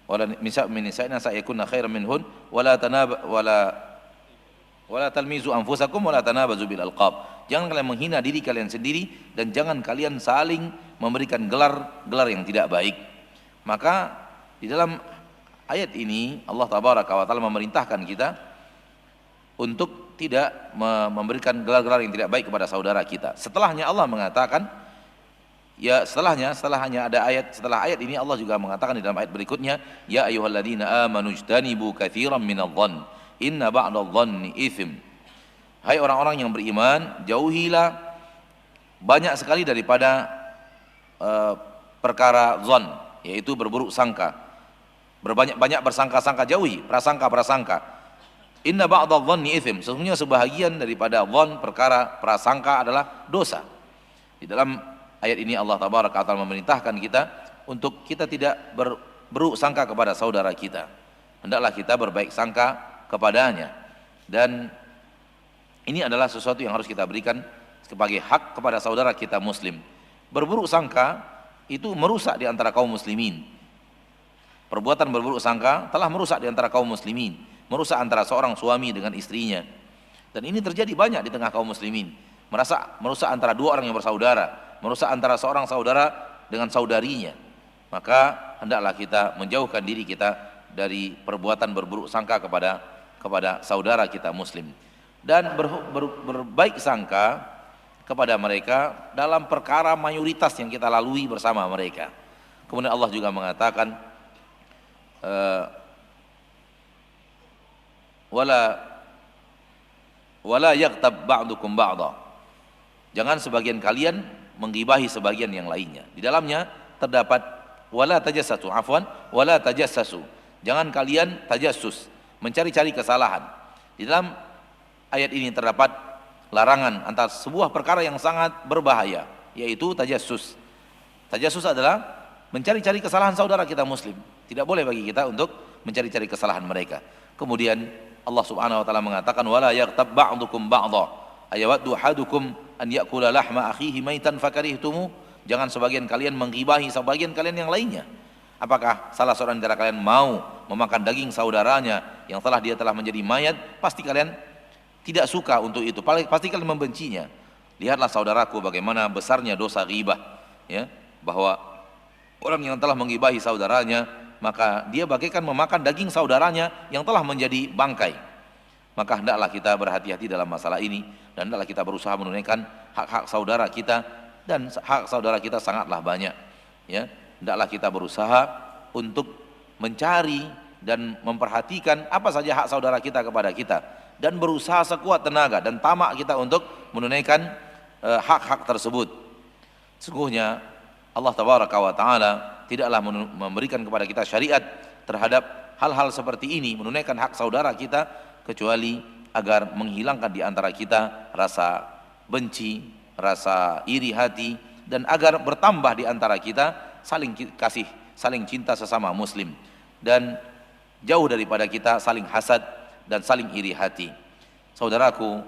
wala min nisa'in sayakunna khairan minhun wala talmizu anfusakum wala tanabazu bil alqab. Jangan kalian menghina diri kalian sendiri dan jangan kalian saling memberikan gelar yang tidak baik. Maka di dalam ayat ini Allah Tabaraka wa Ta'ala memerintahkan kita untuk tidak memberikan gelar-gelar yang tidak baik kepada saudara kita. Setelahnya Allah mengatakan, setelah ayat ini Allah juga mengatakan di dalam ayat berikutnya, Ya ayyuhalladzina amanu ijtanibu katsiran minadh-dhann inna ba'dadh-dhanni itsm. Hai orang-orang yang beriman, jauhilah banyak sekali daripada perkara zon, yaitu berburuk sangka. Berbanyak-banyak bersangka-sangka, jauhi prasangka-prasangka. Inna ba'dadh-dhanni itsm. Sesungguhnya sebahagian daripada dhon, perkara prasangka, adalah dosa. Di dalam ayat ini Allah Tabaraka wa Ta'ala memerintahkan kita untuk kita tidak berburuk sangka kepada saudara kita. Hendaklah kita berbaik sangka kepadanya. Dan ini adalah sesuatu yang harus kita berikan sebagai hak kepada saudara kita muslim. Berburuk sangka itu merusak di antara kaum muslimin. Perbuatan berburuk sangka telah merusak di antara kaum muslimin, merusak antara seorang suami dengan istrinya. Dan ini terjadi banyak di tengah kaum muslimin. Merusak antara dua orang yang bersaudara, merusak antara seorang saudara dengan saudarinya. Maka hendaklah kita menjauhkan diri kita dari perbuatan berburuk sangka kepada saudara kita muslim. Dan berbaik sangka kepada mereka dalam perkara mayoritas yang kita lalui bersama mereka. Kemudian Allah juga mengatakan wala yaghtab ba'dukum ba'dha. Jangan sebagian kalian menggibahi sebagian yang lainnya. Di dalamnya terdapat wala tajassasu. Jangan kalian tajassus, mencari-cari kesalahan. Di dalam ayat ini terdapat larangan antara sebuah perkara yang sangat berbahaya, yaitu tajassus. Tajassus adalah mencari-cari kesalahan saudara kita muslim. Tidak boleh bagi kita untuk mencari-cari kesalahan mereka. Kemudian Allah Subhanahu wa taala mengatakan wala yaghtab ba'dukum ba'dha ayawaddu ahadukum an ya'kula lahma akhihi maitan fakarihtumu. Jangan sebagian kalian menggibahi sebagian kalian yang lainnya. Apakah salah seorang di antara kalian mau memakan daging saudaranya yang dia telah menjadi mayat? Pasti kalian tidak suka untuk itu, pasti kalian membencinya. Lihatlah saudaraku bagaimana besarnya dosa ghibah, ya, bahwa orang yang telah menggibahi saudaranya, maka dia bagaikan memakan daging saudaranya yang telah menjadi bangkai. Maka hendaklah kita berhati-hati dalam masalah ini, dan hendaklah kita berusaha menunaikan hak-hak saudara kita, dan hak saudara kita sangatlah banyak, ya. Hendaklah kita berusaha untuk mencari dan memperhatikan apa saja hak saudara kita kepada kita, dan berusaha sekuat tenaga dan tamak kita untuk menunaikan hak-hak tersebut. Sesungguhnya Allah Tabaraka wa Ta'ala tidaklah memberikan kepada kita syariat terhadap hal-hal seperti ini, menunaikan hak saudara kita, kecuali agar menghilangkan di antara kita rasa benci, rasa iri hati, dan agar bertambah di antara kita saling kasih, saling cinta sesama muslim, dan jauh daripada kita saling hasad dan saling iri hati. Saudaraku,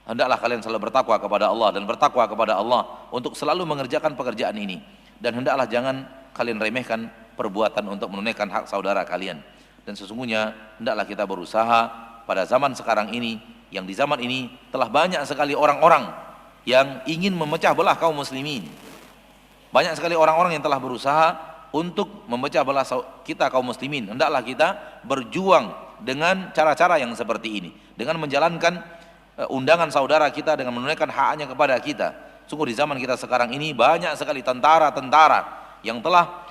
hendaklah kalian selalu bertakwa kepada Allah dan bertakwa kepada Allah untuk selalu mengerjakan pekerjaan ini, dan hendaklah jangan kalian remehkan perbuatan untuk menunaikan hak saudara kalian. Dan sesungguhnya hendaklah kita berusaha pada zaman sekarang ini, yang di zaman ini telah banyak sekali orang-orang yang ingin memecah belah kaum muslimin. Banyak sekali orang-orang yang telah berusaha untuk memecah belah kita kaum muslimin. Hendaklah kita berjuang dengan cara-cara yang seperti ini, dengan menjalankan undangan saudara kita, dengan menunaikan haknya kepada kita. Sungguh di zaman kita sekarang ini banyak sekali tentara-tentara yang telah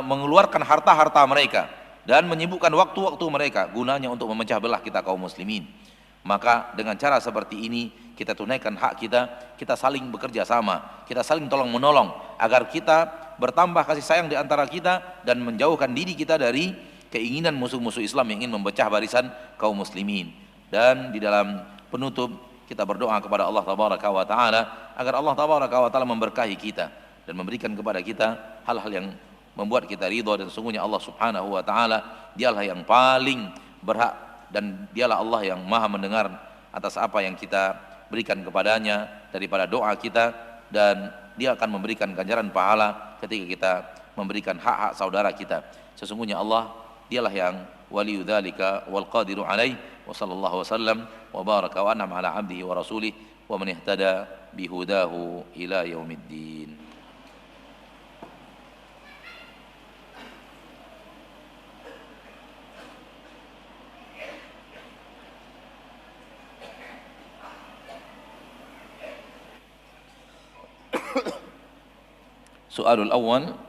mengeluarkan harta-harta mereka dan menyibukkan waktu-waktu mereka gunanya untuk memecah belah kita kaum muslimin. Maka dengan cara seperti ini kita tunaikan hak kita, kita saling bekerja sama, kita saling tolong menolong agar kita bertambah kasih sayang di antara kita dan menjauhkan diri kita dari keinginan musuh-musuh Islam yang ingin memecah barisan kaum muslimin. Dan di dalam penutup kita berdoa kepada Allah Tabaraka wa Ta'ala agar Allah Tabaraka wa Ta'ala memberkahi kita dan memberikan kepada kita hal-hal yang membuat kita ridha. Dan sesungguhnya Allah Subhanahu wa Ta'ala dialah yang paling berhak, dan dialah Allah yang maha mendengar atas apa yang kita berikan kepadanya daripada doa kita, dan dia akan memberikan ganjaran pahala ketika kita memberikan hak-hak saudara kita. Sesungguhnya Allah dialah yang waliyu dzalika wal qadiru alaih. Wa sallallahu wasallam wa baraka wa an'ama ala abdihi wa rasulih wa man ihtada bihudahu ila yaumiddin. Soalul awal,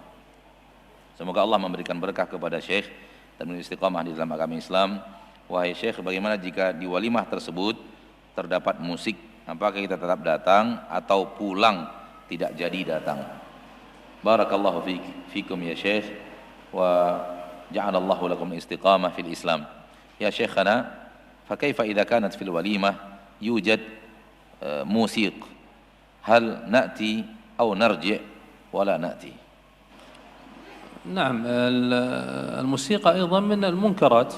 semoga Allah memberikan berkah kepada Syekh dan istiqamah di dalam agama Islam. Wahai Syekh, bagaimana jika di walimah tersebut terdapat musik? Apakah kita tetap datang atau pulang tidak jadi datang? Barakallahu fikum ya Syekh, wa ja'alallahu lakum istiqamah fil Islam. Ya Syekhana, fa kaifa idza kanat fil walimah yujad musiq? Hal na'ti aw narji' ولا نأتي؟
نعم، الموسيقى أيضا من المنكرات،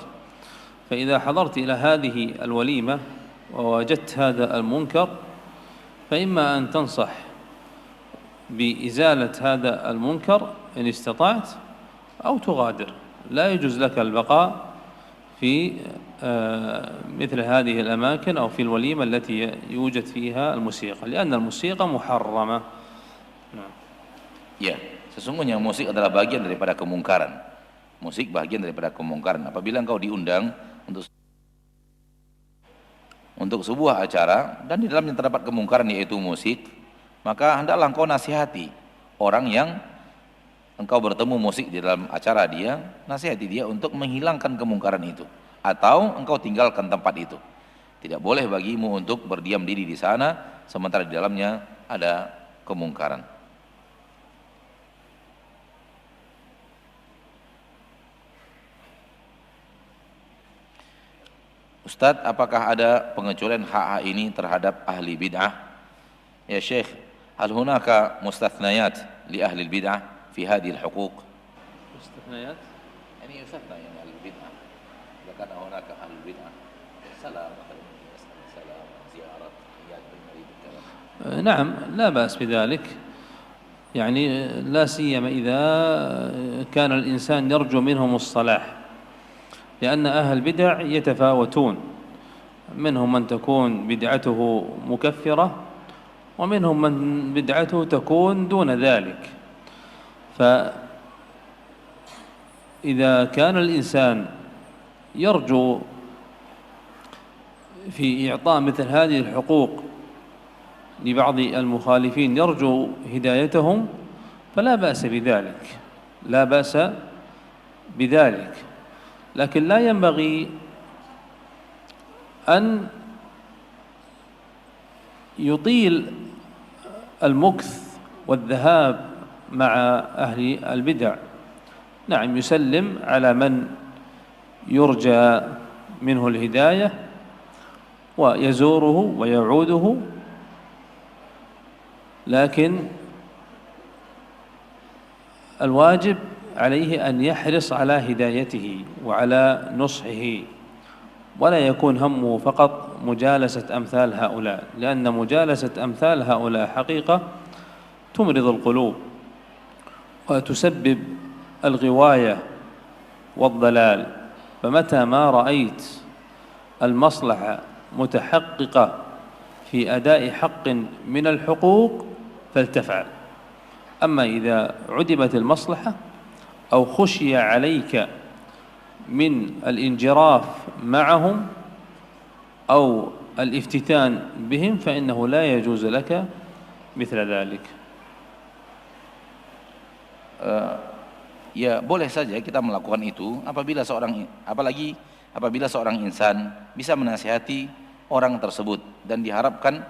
فإذا حضرت إلى هذه الوليمة ووجدت هذا المنكر فإما أن تنصح بإزالة هذا المنكر إن استطعت أو تغادر. لا يجوز لك البقاء في مثل هذه الأماكن أو في الوليمة التي يوجد فيها الموسيقى، لأن الموسيقى محرمة. نعم.
Ya, sesungguhnya musik adalah bagian daripada kemungkaran. Musik bagian daripada kemungkaran. Apabila engkau diundang untuk untuk sebuah acara dan di dalamnya terdapat kemungkaran yaitu musik, maka hendaklah engkau nasihati orang yang engkau bertemu musik di dalam acara dia, nasihati dia untuk menghilangkan kemungkaran itu, atau engkau tinggalkan tempat itu. Tidak boleh bagimu untuk berdiam diri di sana sementara di dalamnya ada kemungkaran. Ustadz, apakah ada pengecualian hak ini terhadap ahli bid'ah? Ya Syekh, hal hunaka mustathnayat li ahli bid'ah fi hadhihi al-huquq?
Mustathnayat?
Yani yustathna yani ahli bid'ah. Jika kana hunaka ahli bid'ah, salam, salam, ziyarat, iyad bil marid.
نعم لا بأس بذلك، يعني لا سيما إذا كان الإنسان يرجو منهم الصلاح، لأن أهل البدع يتفاوتون، منهم من تكون بدعته مكفرة ومنهم من بدعته تكون دون ذلك. فإذا كان الإنسان يرجو في إعطاء مثل هذه الحقوق لبعض المخالفين يرجو هدايتهم فلا بأس بذلك، لا بأس بذلك، لكن لا ينبغي أن يطيل المكث والذهاب مع أهل البدع. نعم يسلم على من يرجى منه الهداية ويزوره ويعوده، لكن الواجب عليه أن يحرص على هدايته وعلى نصحه، ولا يكون همه فقط مجالسة أمثال هؤلاء، لأن مجالسة أمثال هؤلاء حقيقة تمرض القلوب وتسبب الغواية والضلال. فمتى ما رأيت المصلحة متحققة في أداء حق من الحقوق فلتفعل. أما إذا عدمت المصلحة أو خشي عليك من الانجراف معهم أو الافتتان بهم فإنه لا يجوز لك مثل ذلك.
Ya boleh saja kita melakukan itu apabila seorang insan bisa menasihati orang tersebut dan diharapkan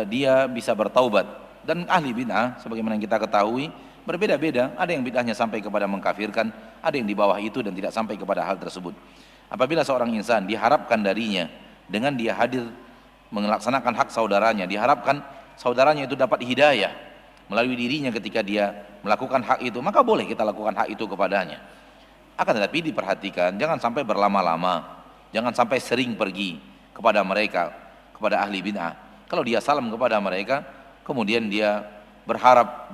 dia bisa bertaubat. Dan ahli bid'ah sebagaimana yang kita ketahui berbeda-beda, ada yang bid'ahnya sampai kepada mengkafirkan, ada yang di bawah itu dan tidak sampai kepada hal tersebut. Apabila seorang insan diharapkan darinya dengan dia hadir melaksanakan hak saudaranya, diharapkan saudaranya itu dapat hidayah melalui dirinya ketika dia melakukan hak itu, maka boleh kita lakukan hak itu kepadanya. Akan tetapi diperhatikan jangan sampai berlama-lama, jangan sampai sering pergi kepada mereka, kepada ahli bid'ah. Kalau dia salam kepada mereka, kemudian dia berharap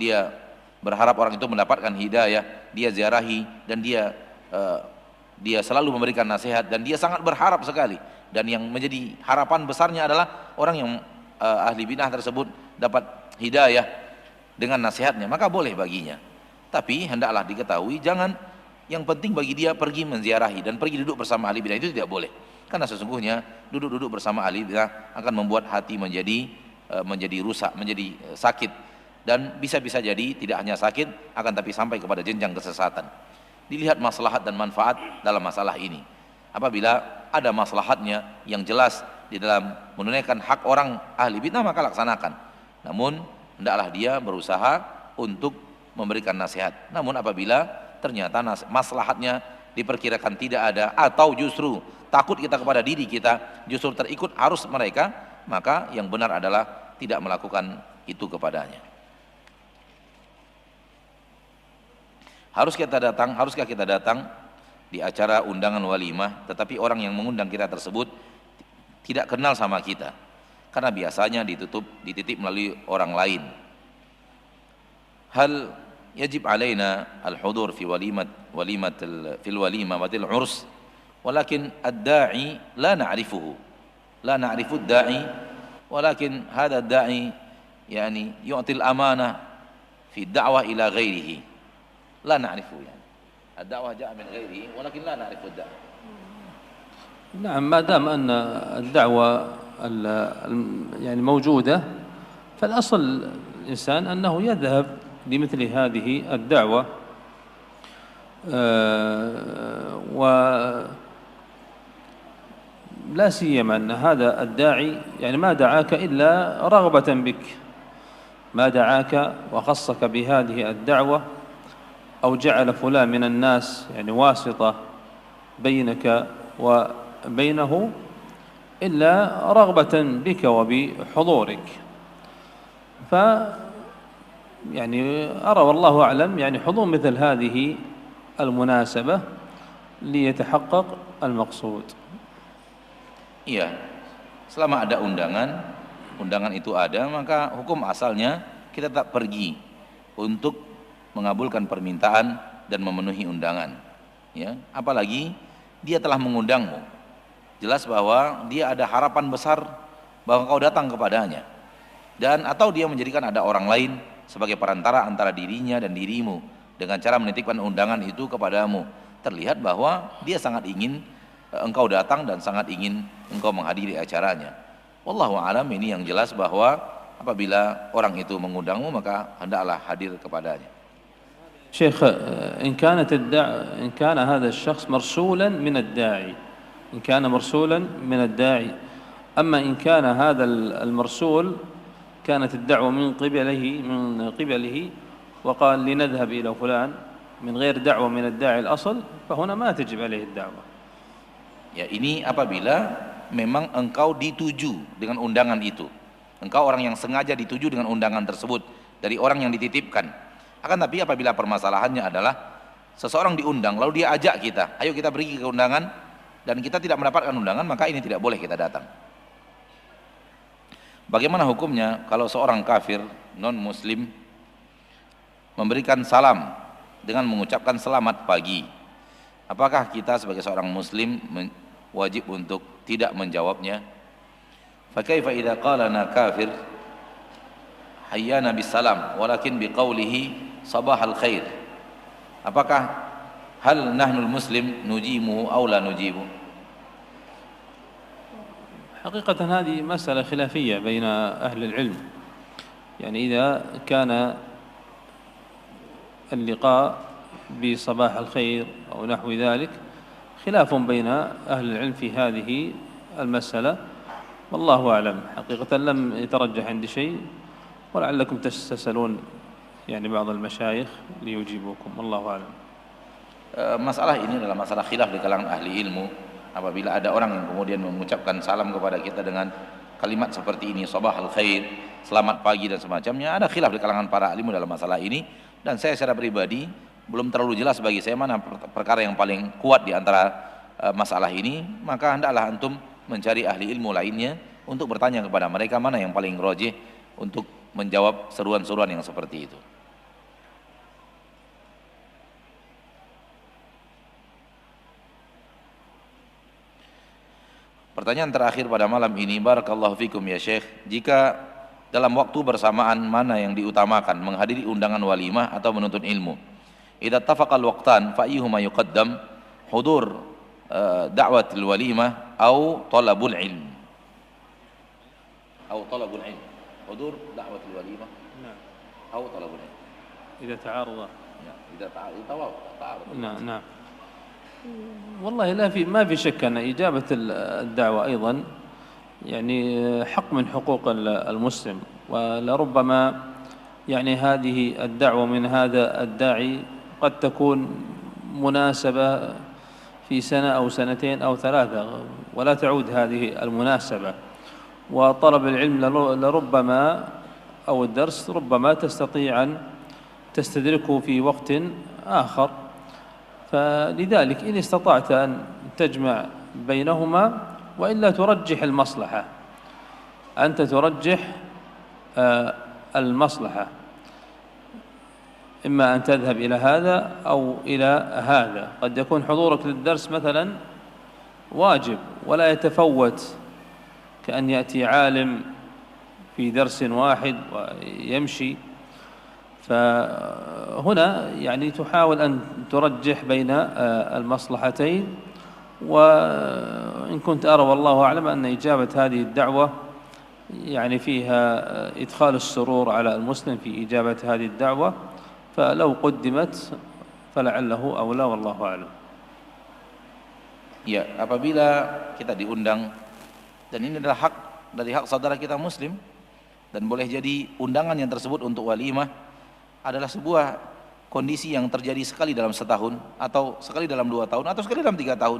orang itu mendapatkan hidayah, dia ziarahi dan dia selalu memberikan nasihat dan dia sangat berharap sekali. Dan yang menjadi harapan besarnya adalah orang yang ahli bid'ah tersebut dapat hidayah dengan nasihatnya, maka boleh baginya. Tapi hendaklah diketahui jangan yang penting bagi dia pergi menziarahi dan pergi duduk bersama ahli bid'ah, itu tidak boleh. Karena sesungguhnya duduk-duduk bersama ahli bid'ah akan membuat hati menjadi rusak, menjadi sakit, dan bisa-bisa jadi tidak hanya sakit akan tapi sampai kepada jenjang kesesatan. Dilihat maslahat dan manfaat dalam masalah ini. Apabila ada maslahatnya yang jelas di dalam menunaikan hak orang ahli bid'ah, maka laksanakan. Namun hendaklah dia berusaha untuk memberikan nasihat. Namun apabila ternyata maslahatnya diperkirakan tidak ada, atau justru takut kita kepada diri kita, justru terikut arus mereka, maka yang benar adalah tidak melakukan itu kepadanya. Haruskah kita datang di acara undangan walimah tetapi orang yang mengundang kita tersebut tidak kenal sama kita? Karena biasanya dititip melalui orang lain. Hal yajib alaina al-hudur fi fil walimah watil urs, walakin ad-da'i la na'rifuhu, la na'rifu ad-da'i, walakin hadha ad-da'i yani yu'til amanah fi da'wah ila ghairihi, la na'rifu yani ad-da'wah ja'a min ghairihi walakin la na'rifu ad-da'i.
نعم ما دام أن الدعوة يعني موجودة، فالأصل الإنسان أنه يذهب لمثل هذه الدعوة، ولا سيما أن هذا الداعي يعني ما دعاك إلا رغبة بك، ما دعاك وخصك بهذه الدعوة أو جعل فلان من الناس يعني واسطة بينك وبينه إلا رغبة بك وبحضورك. يعني أرى والله أعلم يعني حضور مثل هذه المناسبة ليتحقق المقصود.
Iya, selama ada undangan itu ada, maka hukum asalnya kita tetap pergi untuk mengabulkan permintaan dan memenuhi undangan. Ya, apalagi dia telah mengundangmu, jelas bahwa dia ada harapan besar bahwa kau datang kepadanya, dan atau dia menjadikan ada orang lain sebagai perantara antara dirinya dan dirimu dengan cara menitipkan undangan itu kepadamu. Terlihat bahwa dia sangat ingin engkau datang dan sangat ingin engkau menghadiri acaranya. Wallahu a'lam, ini yang jelas bahwa apabila orang itu mengundangmu maka hendaklah hadir kepadanya.
شيخ، إن كان هذا الشخص مرسولا من الداعي، إن كان مرسولا من الداعي، أما إن كان هذا المرسول كانت الدعوة من قبله وقال لنذهب إلى فلان من غير دعوة من الداعي الأصل، فهنا ما تجب عليه الدعوة.
Ya, ini apabila memang engkau dituju dengan undangan itu, engkau orang yang sengaja dituju dengan undangan tersebut dari orang yang dititipkan. Akan tapi apabila permasalahannya adalah seseorang diundang lalu dia ajak kita, ayo kita pergi ke undangan, dan kita tidak mendapatkan undangan, maka ini tidak boleh kita datang. Bagaimana hukumnya kalau seorang kafir non muslim memberikan salam dengan mengucapkan selamat pagi? Apakah kita sebagai seorang muslim wajib untuk tidak menjawabnya? Fa kaifa idza qalana kafir hayyana bisalam walakin biqaulihi sabahal khair? Apakah hal nahnul muslim nujimu aw la nujibu?
حقيقة هذه مسألة خلافية بين أهل العلم، يعني إذا كان اللقاء بصباح الخير أو نحو ذلك خلاف بين أهل العلم في هذه المسألة، والله أعلم. حقيقة لم يترجح عندي شيء، ولعلكم تستسألون يعني بعض المشايخ ليجيبوكم، والله أعلم.
Masalah ini adalah masalah khilaf di kalangan ahli ilmu. Apabila ada orang yang kemudian mengucapkan salam kepada kita dengan kalimat seperti ini, sabahal khair, selamat pagi dan semacamnya, ada khilaf di kalangan para ilmu dalam masalah ini, dan saya secara pribadi belum terlalu jelas bagi saya mana perkara yang paling kuat di antara masalah ini. Maka hendaklah antum mencari ahli ilmu lainnya untuk bertanya kepada mereka mana yang paling rajih untuk menjawab seruan-seruan yang seperti itu. Pertanyaan terakhir pada malam ini, barakallahu fikum ya Syekh, jika dalam waktu bersamaan mana yang diutamakan, menghadiri undangan walimah atau menuntut ilmu? Idza tafaqal waqtan fa ayyuhuma yuqaddam, hudur da'watul walimah atau talabul ilm? Atau talabul ilm. Hudur da'watul walimah atau talabul ilm.
إذا تعارض.
إذا تعارض.
نعم. والله ما في شك أن إجابة الدعوة أيضا يعني حق من حقوق المسلم، ولربما يعني هذه الدعوة من هذا الداعي قد تكون مناسبة في سنة أو سنتين أو ثلاثة ولا تعود هذه المناسبة، وطلب العلم لربما أو الدرس ربما تستطيع أن تستدركه في وقت آخر. فلذلك إن استطعت أن تجمع بينهما وإلا ترجح المصلحة، أنت ترجح المصلحة، إما أن تذهب إلى هذا أو إلى هذا. قد يكون حضورك للدرس مثلا واجب ولا يتفوت، كأن يأتي عالم في درس واحد ويمشي، فهنا يعني تحاول أن ترجح بين المصلحتين، وإن إن كنت أرى والله أعلم أن إجابة هذه الدعوة يعني فيها إدخال السرور على المسلم في إجابة هذه الدعوة، فلو قدمت فلعله أولى والله أعلم.
Ya, apabila kita diundang dan ini adalah hak dari hak saudara kita muslim, dan boleh jadi undangan yang tersebut untuk walimah adalah sebuah kondisi yang terjadi sekali dalam setahun atau sekali dalam 2 tahun atau sekali dalam 3 tahun,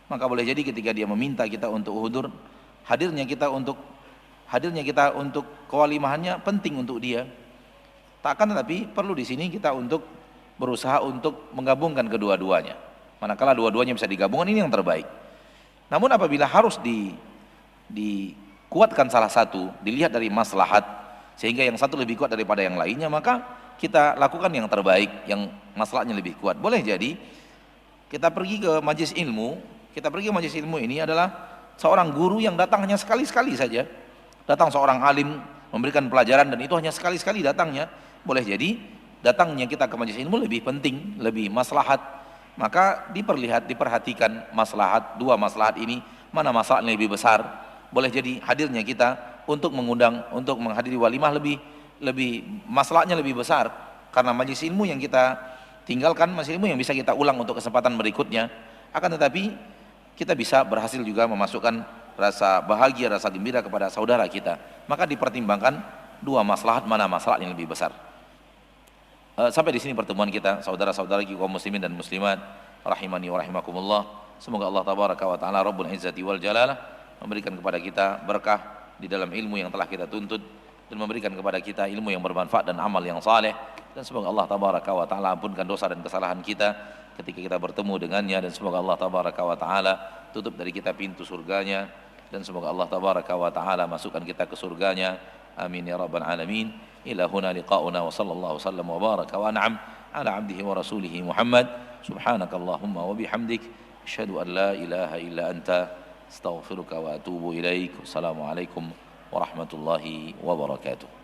maka boleh jadi ketika dia meminta kita untuk hudur, hadirnya kita untuk kewalimahannya penting untuk dia. Takkan tetapi perlu di sini kita untuk berusaha untuk menggabungkan kedua-duanya. Manakala dua-duanya bisa digabungkan, ini yang terbaik. Namun apabila harus dikuatkan salah satu, dilihat dari maslahat sehingga yang satu lebih kuat daripada yang lainnya, maka kita lakukan yang terbaik, yang maslahatnya lebih kuat. Boleh jadi kita pergi ke majelis ilmu, ini adalah seorang guru yang datang hanya sekali-sekali saja. Datang seorang alim memberikan pelajaran dan itu hanya sekali-sekali datangnya. Boleh jadi datangnya kita ke majelis ilmu lebih penting, lebih maslahat. Maka diperhatikan maslahat, dua maslahat ini, mana maslahat yang lebih besar. Boleh jadi hadirnya kita untuk menghadiri walimah lebih maslahatnya lebih besar, karena majelis ilmu yang kita tinggalkan, majelis ilmu yang bisa kita ulang untuk kesempatan berikutnya. Akan tetapi kita bisa berhasil juga memasukkan rasa bahagia, rasa gembira kepada saudara kita. Maka dipertimbangkan dua maslahat, mana maslahat yang lebih besar. Sampai di sini pertemuan kita, saudara-saudara kaum muslimin dan muslimat rahimani wa rahimakumullah. Semoga Allah tabaraka wa taala Rabbul Izzati wal Jalalah memberikan kepada kita berkah di dalam ilmu yang telah kita tuntut dan memberikan kepada kita ilmu yang bermanfaat dan amal yang saleh. Dan semoga Allah tabaraka wa taala ampunkan dosa dan kesalahan kita ketika kita bertemu dengannya, dan semoga Allah tabaraka wa taala tutup dari kita pintu surganya, dan semoga Allah tabaraka wa taala masukkan kita ke surganya. Amin ya rabbal alamin. إلى هنا لقاؤنا وصلى الله وسلم وبارك وأنعم على عبده ورسوله محمد. سبحانك اللهم وبحمدك أشهد أن لا إله إلا أنت أستغفرك وأتوب إليك. والسلام عليكم ورحمة الله وبركاته.